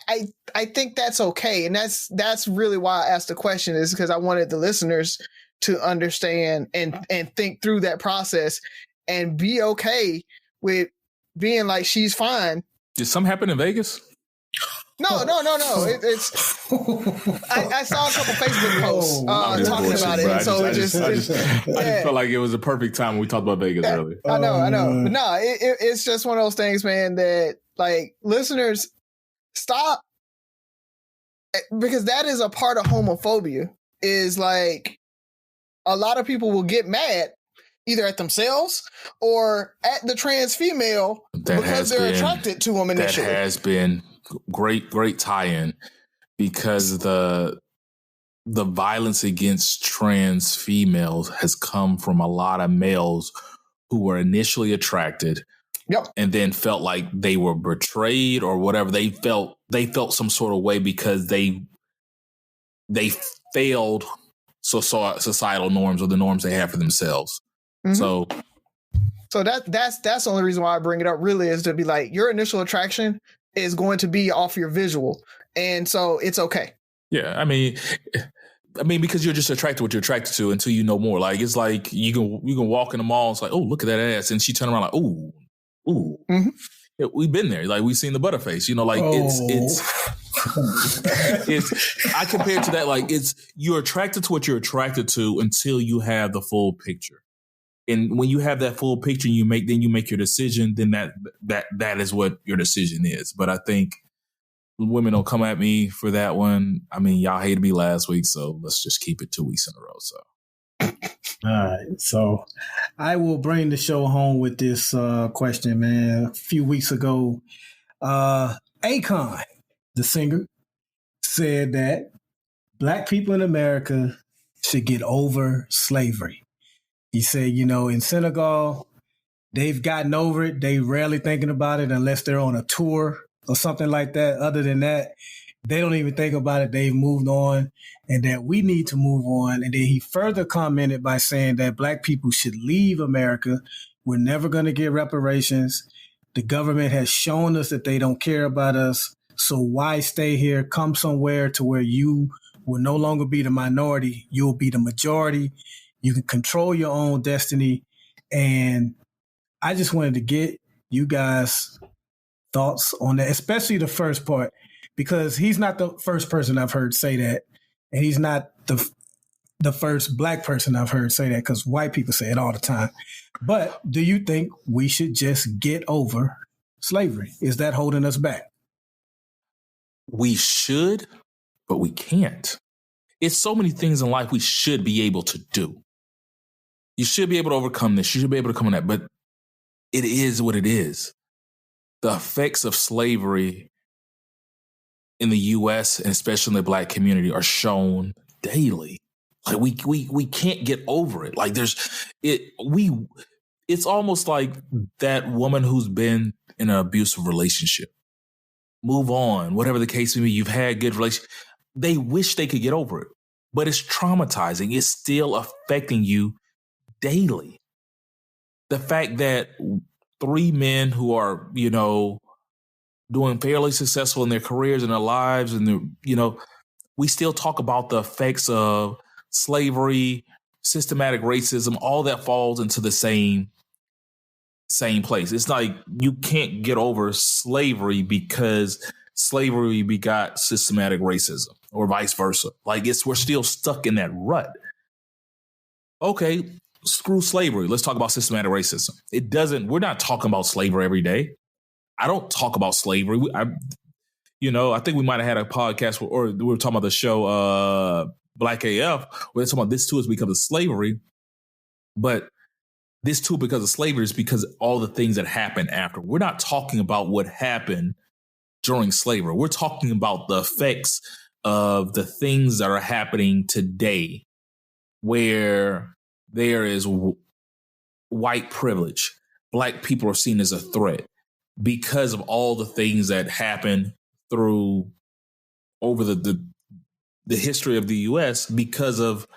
I think that's okay. And that's really why I asked the question, is because I wanted the listeners to understand and think through that process and be okay with being like, she's fine. Did something happen in Vegas? No. It's I saw a couple Facebook posts talking about it. Bro. So I just felt like it was a perfect time when we talked about Vegas earlier. I know. But no, it's just one of those things, man, that, like, listeners, stop, because that is a part of homophobia, is like, a lot of people will get mad either at themselves or at the trans female because they're attracted to them initially. That has been great tie-in, because the violence against trans females has come from a lot of males who were initially attracted, and then felt like they were betrayed or whatever. They felt some sort of way because they failed societal norms, or the norms they have for themselves. Mm-hmm. So that's the only reason why I bring it up, really, is to be like, your initial attraction is going to be off your visual, and so it's okay. Yeah, I mean, because you're just attracted to what you're attracted to until you know more. Like, it's like you can walk in the mall and it's like, oh, look at that ass, and she turn around like, ooh. Mm-hmm. we've been there. Like we've seen the butterface. You know, like it's I compare it to that. Like you're attracted to what you're attracted to until you have the full picture. And when you have that full picture, and you make your decision. Then that is what your decision is. But I think women don't come at me for that one. I mean, y'all hated me last week, so let's just keep it 2 weeks in a row. So, all right. So, I will bring the show home with this question, man. A few weeks ago, Akon, the singer, said that Black people in America should get over slavery. He said, in Senegal, they've gotten over it. They rarely thinking about it unless they're on a tour or something like that. Other than that, they don't even think about it. They've moved on, and that we need to move on. And then he further commented by saying that Black people should leave America. We're never going to get reparations. The government has shown us that they don't care about us. So why stay here? Come somewhere to where you will no longer be the minority. You'll be the majority. You can control your own destiny. And I just wanted to get you guys' thoughts on that, especially the first part, because he's not the first person I've heard say that. And he's not the first Black person I've heard say that, because white people say it all the time. But do you think we should just get over slavery? Is that holding us back? We should, but we can't. It's so many things in life we should be able to do. You should be able to overcome this. You should be able to come on that. But it is what it is. The effects of slavery in the U.S. and especially in the Black community are shown daily. Like we can't get over it. Like it's almost like that woman who's been in an abusive relationship. Move on, whatever the case may be. You've had good relations. They wish they could get over it, but it's traumatizing. It's still affecting you daily. The fact that 3 men who are, doing fairly successful in their careers and their lives, and we still talk about the effects of slavery, systematic racism, all that falls into the same place. It's like you can't get over slavery because slavery begot systematic racism, or vice versa. Like we're still stuck in that rut. Okay, screw slavery. Let's talk about systematic racism. We're not talking about slavery every day. I don't talk about slavery. I think we might have had a podcast or we were talking about the show Black AF, where they're talking about this too is because of slavery. But this too, because of slavery, is because of all the things that happened after. We're not talking about what happened during slavery. We're talking about the effects of the things that are happening today, where there is white privilege. Black people are seen as a threat because of all the things that happened over the history of the U.S. because of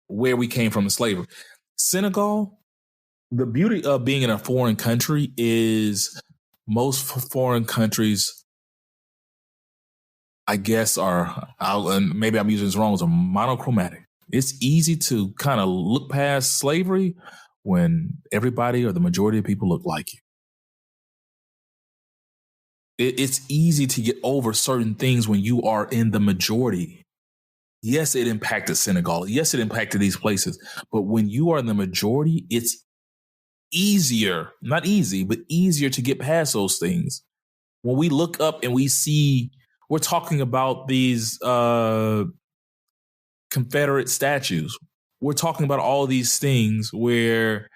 where we came from in slavery. Senegal, the beauty of being in a foreign country is most foreign countries, I guess, and maybe I'm using this wrong, are monochromatic. It's easy to kind of look past slavery when everybody or the majority of people look like you. It's easy to get over certain things when you are in the majority. Yes, it impacted Senegal. Yes, it impacted these places. But when you are in the majority, it's easier, not easy, but easier to get past those things. When we look up and we see, we're talking about these Confederate statues. We're talking about all these things where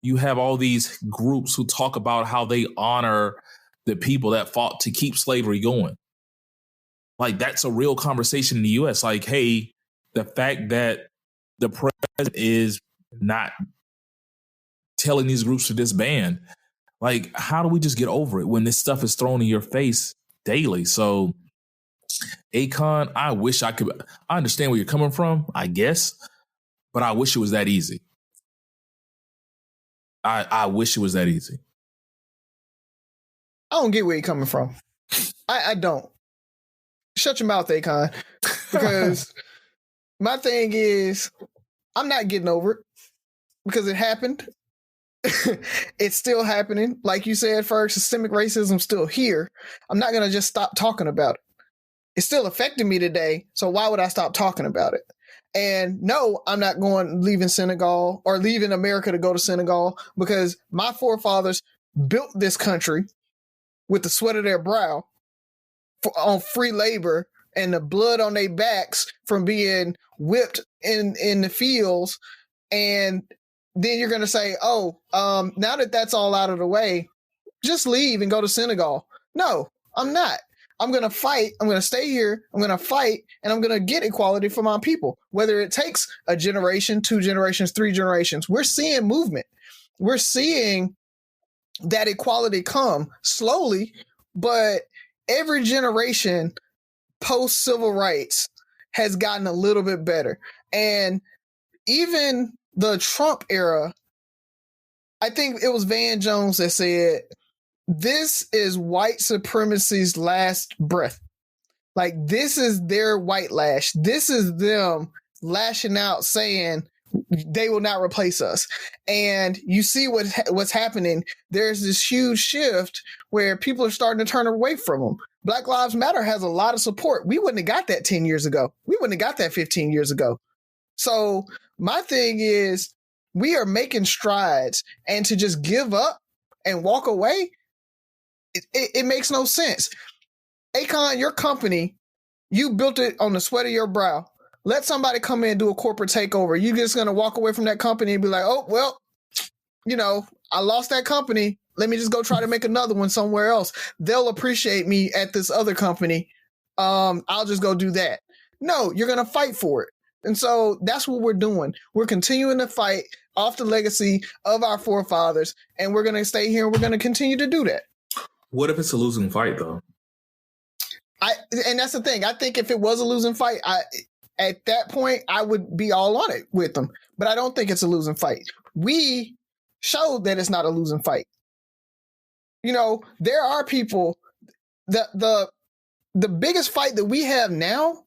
you have all these groups who talk about how they honor the people that fought to keep slavery going. Like, that's a real conversation in the U.S. Like, hey, the fact that the president is not telling these groups to disband, like, how do we just get over it when this stuff is thrown in your face daily? So, Akon, I understand where you're coming from, I guess, but I wish it was that easy. I wish it was that easy. I don't get where you're coming from. I don't. Shut your mouth, Akon. Because my thing is, I'm not getting over it because it happened. It's still happening. Like you said, Ferg, systemic racism still here. I'm not going to just stop talking about it. It's still affecting me today. So why would I stop talking about it? And no, I'm not leaving Senegal or leaving America to go to Senegal, because my forefathers built this country with the sweat of their brow on free labor and the blood on their backs from being whipped in the fields. And then you're going to say, now that that's all out of the way, just leave and go to Senegal. No, I'm not. I'm going to fight. I'm going to stay here. I'm going to fight, and I'm going to get equality for my people, whether it takes a generation, 2 generations, 3 generations. We're seeing movement. We're seeing that equality come slowly, but every generation post civil rights has gotten a little bit better. And even the Trump era, I think it was Van Jones that said, this is white supremacy's last breath. Like, this is their white lash. This is them lashing out, saying they will not replace us. And you see what's happening. There's this huge shift where people are starting to turn away from them. Black Lives Matter has a lot of support. We wouldn't have got that 10 years ago. We wouldn't have got that 15 years ago. So my thing is, we are making strides, and to just give up and walk away, it makes no sense. Akon, your company, you built it on the sweat of your brow. Let somebody come in and do a corporate takeover. You're just going to walk away from that company and be like, oh, well, I lost that company. Let me just go try to make another one somewhere else. They'll appreciate me at this other company. I'll just go do that. No, you're going to fight for it. And so that's what we're doing. We're continuing to fight off the legacy of our forefathers, and we're going to stay here, and we're going to continue to do that. What if it's a losing fight, though? And that's the thing. I think if it was a losing fight, at that point, I would be all on it with them. But I don't think it's a losing fight. We showed that it's not a losing fight. There are people, the biggest fight that we have now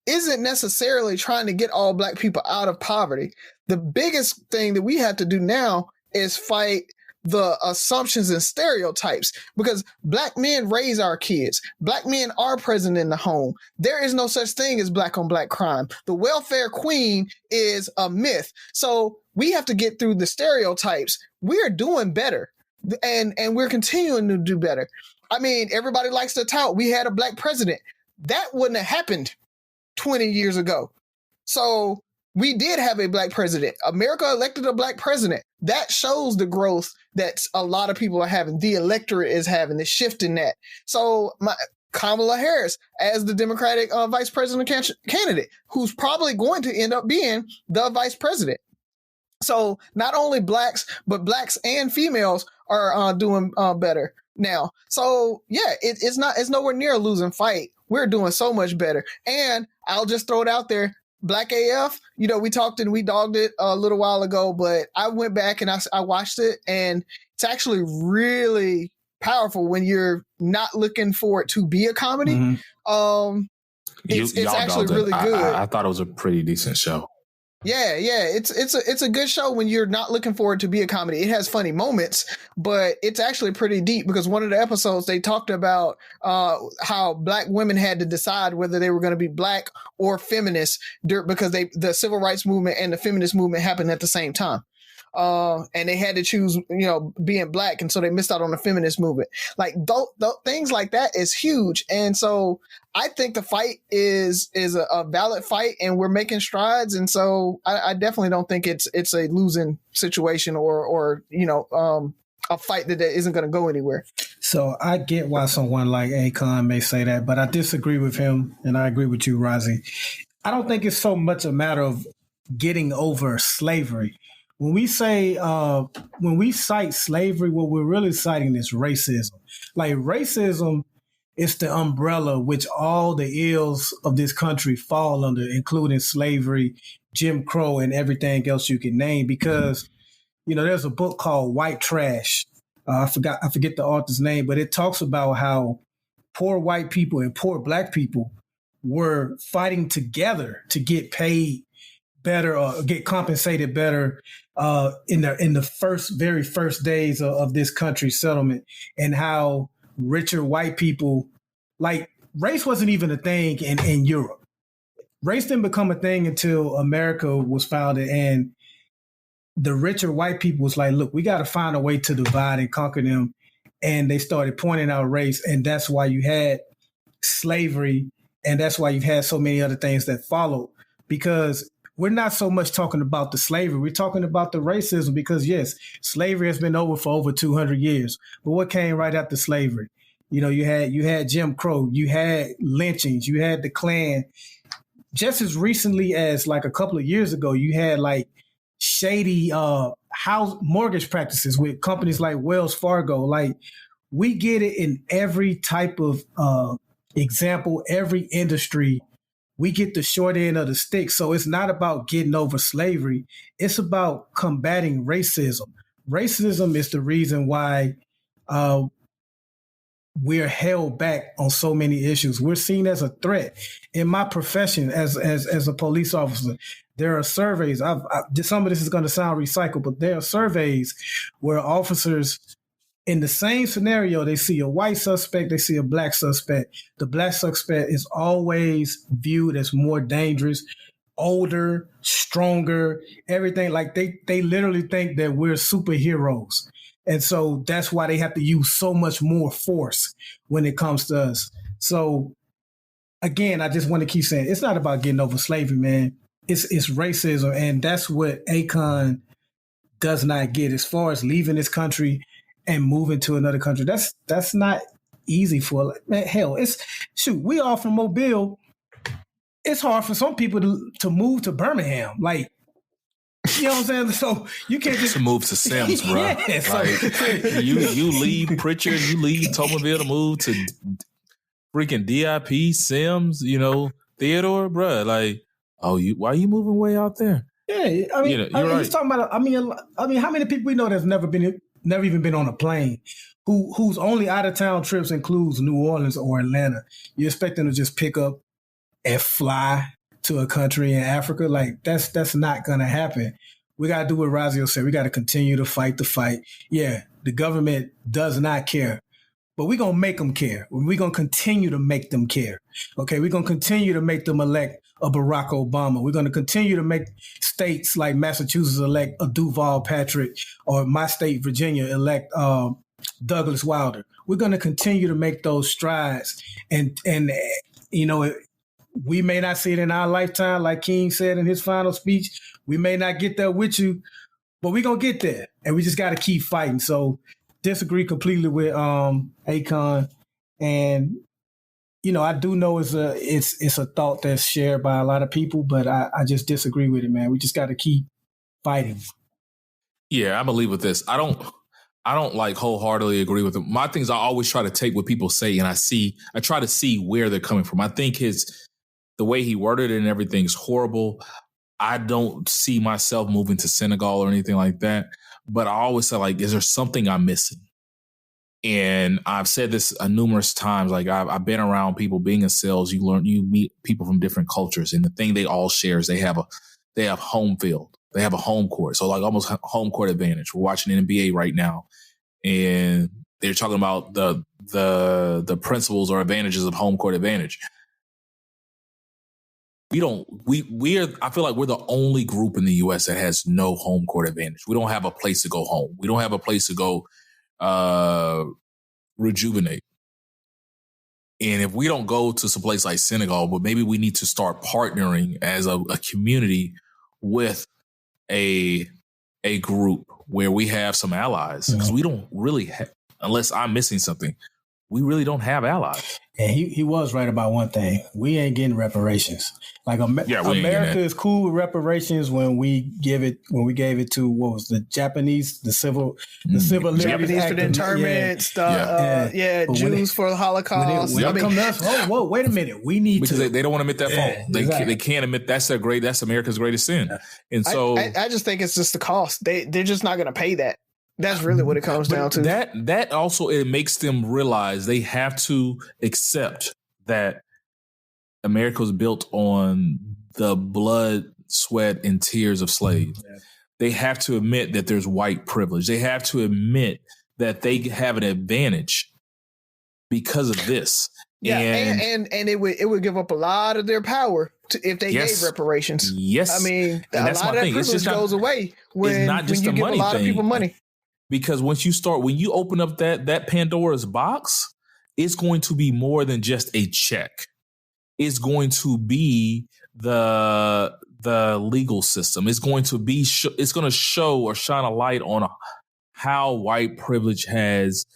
isn't necessarily trying to get all Black people out of poverty. The biggest thing that we have to do now is fight the assumptions and stereotypes, because Black men raise our kids. Black men are present in the home. There is no such thing as Black on Black crime. The welfare queen is a myth. So we have to get through the stereotypes. We're doing better, and we're continuing to do better. I mean, everybody likes to tout, we had a Black president. That wouldn't have happened 20 years ago. So we did have a Black president. America elected a Black president. That shows the growth that a lot of people are having. The electorate is having the shift in that. So Kamala Harris as the Democratic vice president candidate, who's probably going to end up being the vice president. So not only Blacks, but Blacks and females are doing better now. So yeah, it's nowhere near a losing fight. We're doing so much better. And I'll just throw it out there. Black AF, we talked and we dogged it a little while ago, but I went back and I watched it, and it's actually really powerful when you're not looking for it to be a comedy. Mm-hmm. It's actually really good. I thought it was a pretty decent show. Yeah. It's a good show when you're not looking for it to be a comedy. It has funny moments, but it's actually pretty deep, because one of the episodes they talked about how Black women had to decide whether they were going to be Black or feminist because the civil rights movement and the feminist movement happened at the same time. And they had to choose, being Black. And so they missed out on the feminist movement. Like things like that is huge. And so I think the fight is a valid fight, and we're making strides. And so I definitely don't think it's a losing situation or a fight that isn't going to go anywhere. So I get why someone like Akon may say that, but I disagree with him, and I agree with you, Razi. I don't think it's so much a matter of getting over slavery. When we say, when we cite slavery, what we're really citing is racism. Like, racism is the umbrella which all the ills of this country fall under, including slavery, Jim Crow, and everything else you can name. Because, there's a book called White Trash. I forget the author's name, but it talks about how poor white people and poor Black people were fighting together to get paid better or get compensated better in the very first days of this country's settlement, and how richer white people, like, race wasn't even a thing in Europe. Race didn't become a thing until America was founded, and the richer white people was like, look, we got to find a way to divide and conquer them. And they started pointing out race. And that's why you had slavery. And that's why you've had so many other things that followed, because we're not so much talking about the slavery. We're talking about the racism, because yes, slavery has been over for over 200 years. But what came right after slavery? You know, you had Jim Crow, you had lynchings, you had the Klan. Just as recently as like a couple of years ago, you had like shady house mortgage practices with companies like Wells Fargo. Like, we get it in every type of example, every industry. We get the short end of the stick. So it's not about getting over slavery. It's about combating racism. Racism is the reason why we're held back on so many issues. We're seen as a threat. In my profession as a police officer, there are surveys. Some of this is going to sound recycled, but there are surveys where officers, in the same scenario, they see a white suspect, they see a black suspect. The black suspect is always viewed as more dangerous, older, stronger, everything. Like, they literally think that we're superheroes. And so that's why they have to use so much more force when it comes to us. So again, I just want to keep saying, it's not about getting over slavery, man. It's racism. And that's what Akon does not get, as far as leaving this country and moving to another country. That's not easy for, man, hell, we all from Mobile. It's hard for some people to move to Birmingham. Like, you know what I'm saying? So you can't just move to Sims, bro. Yeah, like, you leave Pritchard, you leave Tomaville to move to freaking DIP, Sims, Theodore, bro. Like, why are you moving way out there? Yeah, I mean, right. He's talking about. I mean, how many people we know that's never even been on a plane, whose only out of town trips includes New Orleans or Atlanta? You expect them to just pick up and fly to a country in Africa? Like, that's not gonna happen. We gotta do what Razi said. We gotta continue to fight the fight. Yeah, the government does not care, but we're gonna make them care. We're gonna continue to make them care. Okay, we're gonna continue to make them elect a Barack Obama. We're gonna continue to make states like Massachusetts elect a Duval Patrick, or my state, Virginia, elect Douglas Wilder. We're gonna continue to make those strides, and we may not see it in our lifetime, like King said in his final speech. We may not get there with you, but we're going to get there. And we just got to keep fighting. So disagree completely with Akon. And, I do know it's a thought that's shared by a lot of people, but I just disagree with it, man. We just got to keep fighting. Yeah, I believe with this. I don't like wholeheartedly agree with them. My things, I always try to take what people say, and I try to see where they're coming from. I think the way he worded it and everything's horrible. I don't see myself moving to Senegal or anything like that. But I always say, like, is there something I'm missing? And I've said this numerous times. Like, I've been around people being in sales. You meet people from different cultures, and the thing they all share is they have home field. They have a home court. So, like, almost home court advantage. We're watching the NBA right now, and they're talking about the principles or advantages of home court advantage. I feel like we're the only group in the U.S. that has no home court advantage. We don't have a place to go home. We don't have a place to go rejuvenate. And if we don't go to some place like Senegal, but maybe we need to start partnering as a community with a group where we have some allies, because we don't really unless I'm missing something, we really don't have allies. And he was right about one thing. We ain't getting reparations. Like, America is cool with reparations when we gave it to, what was the Japanese, the civil liberties Japanese for the internment stuff. Jews for the Holocaust. When it come to us, whoa, wait a minute. We need because they don't want to admit that fault. They can't admit that's America's greatest sin. And so I just think it's just the cost. They're just not going to pay that. That's really what it comes down to. That also, it makes them realize they have to accept that America was built on the blood, sweat, and tears of slaves. They have to admit that there's white privilege. They have to admit that they have an advantage because of this. Yeah, and it would give up a lot of their power if they gave reparations. Yes, I mean, and a lot of that privilege goes away when you give a lot of people money. Because when you open up that Pandora's box, it's going to be more than just a check. It's going to be the legal system. It's going to be it's going to show or shine a light on how white privilege has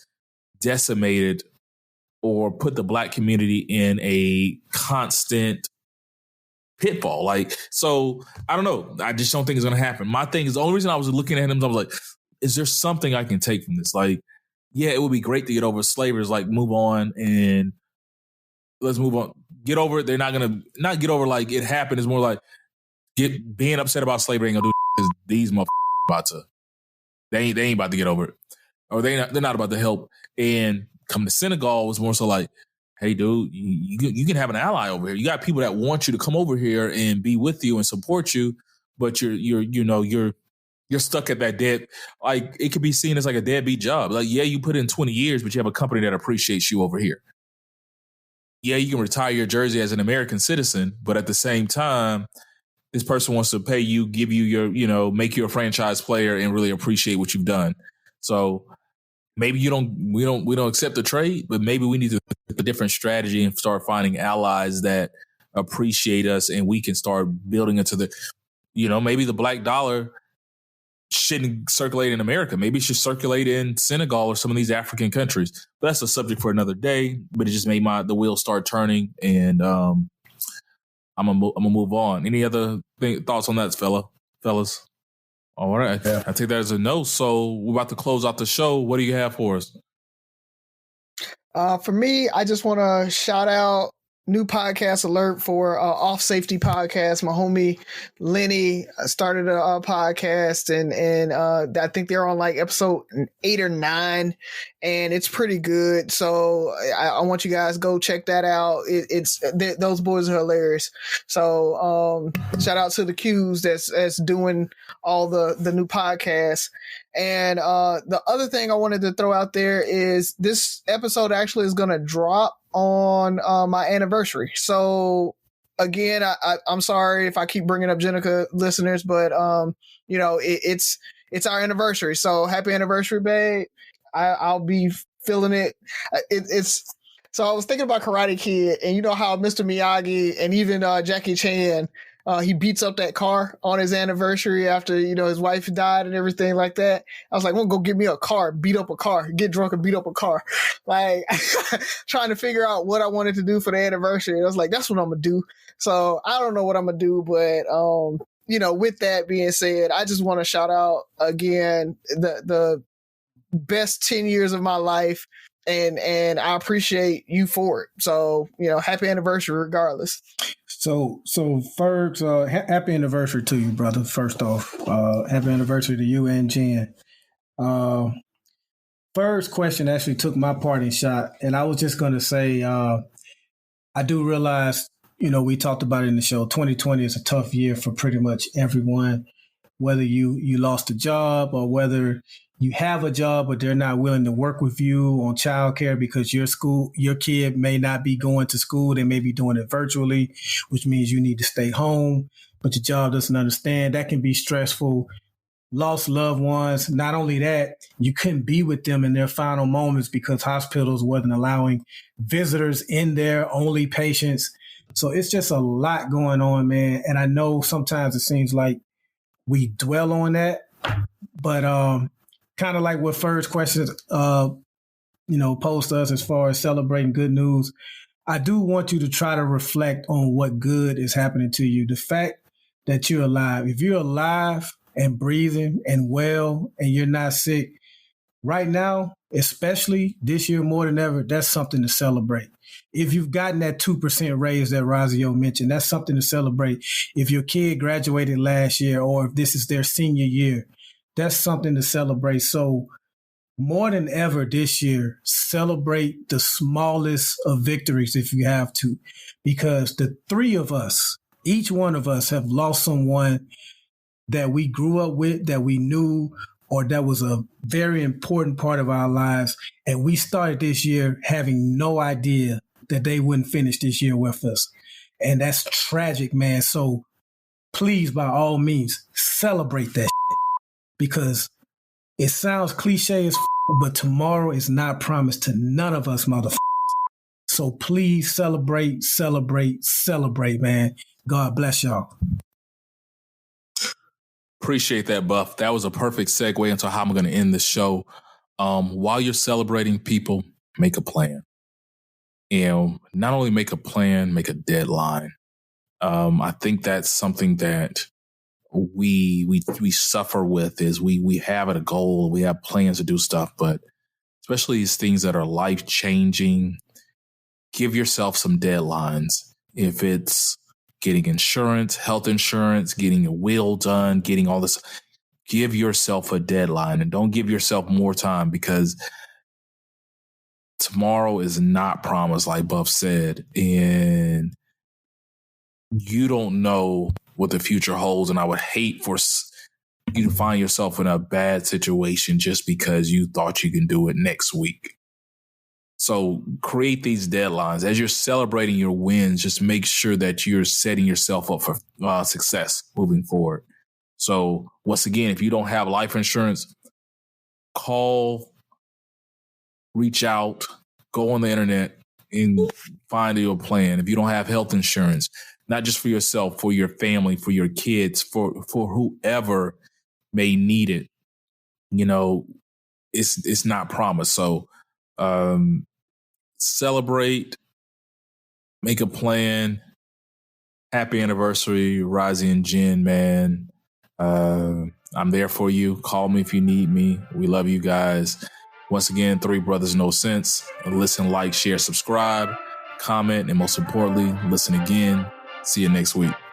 decimated or put the black community in a constant pitfall. Like, so I don't know. I just don't think it's going to happen. My thing is, the only reason I was looking at him, I was like, is there something I can take from this? Like, yeah, it would be great to get over slavery. It's like, move on and let's move on. Get over it. They're not going to not get over like it happened. It's more like being upset about slavery ain't gonna do is these motherfuckers about to, they ain't about to get over it. Or they're not about to help. And come to Senegal was more so like, hey, dude, you can have an ally over here. You got people that want you to come over here and be with you and support you, but you're stuck at that dead. Like, it could be seen as like a deadbeat job. Like, yeah, you put in 20 years, but you have a company that appreciates you over here. Yeah, you can retire your jersey as an American citizen, but at the same time, this person wants to pay you, give you your, make you a franchise player and really appreciate what you've done. So maybe we don't accept the trade, but maybe we need to take a different strategy and start finding allies that appreciate us, and we can start building into the, maybe the black dollar shouldn't circulate in America. Maybe it should circulate in Senegal or some of these African countries. But that's a subject for another day. But it just made the wheels start turning, and I'm gonna move on. Any other thoughts on that, fellas? All right, yeah. I take that as a no. So we're about to close out the show. What do you have for us? For me, I just want to shout out new podcast alert for Off Safety Podcast. My homie Lenny started a podcast, and I think they're on like episode 8 or 9, and it's pretty good. So I want you guys go check that out. Those boys are hilarious. So shout out to the Qs that's doing all the new podcasts. And the other thing I wanted to throw out there is this episode actually is going to drop on my anniversary. So again, I'm sorry if I keep bringing up Jenica listeners, but it's our anniversary. So happy anniversary, babe. I'll be feeling it. So I was thinking about Karate Kid, and you know how Mr. Miyagi and even Jackie Chan, he beats up that car on his anniversary after, his wife died and everything like that. I was like, well, go get me a car, beat up a car, get drunk and beat up a car. Like, trying to figure out what I wanted to do for the anniversary. I was like, that's what I'm going to do. So I don't know what I'm going to do, but, with that being said, I just want to shout out again, the best 10 years of my life. And I appreciate you for it. So, happy anniversary regardless. So Ferg, happy anniversary to you, brother. First off, happy anniversary to you and Jen. Ferg's question actually took my parting shot, and I was just going to say, I do realize, we talked about it in the show, 2020 is a tough year for pretty much everyone, whether you lost a job or whether you have a job, but they're not willing to work with you on childcare because your kid may not be going to school. They may be doing it virtually, which means you need to stay home, but your job doesn't understand. That can be stressful. Lost loved ones. Not only that, you couldn't be with them in their final moments because hospitals wasn't allowing visitors in there, only patients. So it's just a lot going on, man. And I know sometimes it seems like we dwell on that, but, kind of like what Ferg's questions, posed us as far as celebrating good news. I do want you to try to reflect on what good is happening to you. The fact that you're alive. If you're alive and breathing and well and you're not sick right now, especially this year more than ever, that's something to celebrate. If you've gotten that 2% raise that Razi mentioned, that's something to celebrate. If your kid graduated last year or if this is their senior year, that's something to celebrate. So more than ever this year, celebrate the smallest of victories if you have to, because the three of us Each one of us have lost someone that we grew up with, that we knew, or that was a very important part of our lives. And we started this year having no idea that they wouldn't finish this year with us. And that's tragic, man. So please, by all means, celebrate that shit, because it sounds cliche as but tomorrow is not promised to none of us, motherfuckers. So please celebrate, man. God bless y'all. Appreciate that, Buff. That was a perfect segue into how I'm going to end the show. While you're celebrating people, make a plan. And not only make a plan, make a deadline. I think that's something that we suffer with is we have a goal, we have plans to do stuff, but especially these things that are life-changing, give yourself some deadlines. If it's getting insurance, health insurance, getting a will done, getting all this, give yourself a deadline and don't give yourself more time, because tomorrow is not promised, like Buff said, and you don't know what the future holds. And I would hate for you to find yourself in a bad situation just because you thought you can do it next week. So create these deadlines. As you're celebrating your wins, just make sure that you're setting yourself up for success moving forward. So once again, if you don't have life insurance, call, reach out, go on the internet and find your plan. If you don't have health insurance, not just for yourself, for your family, for your kids, for whoever may need it, it's not promised. So celebrate, make a plan. Happy anniversary, Razi and Jen, man. I'm there for you. Call me if you need me. We love you guys. Once again, 3 Brothers No Sense. Listen, like, share, subscribe, comment, and most importantly, listen again. See you next week.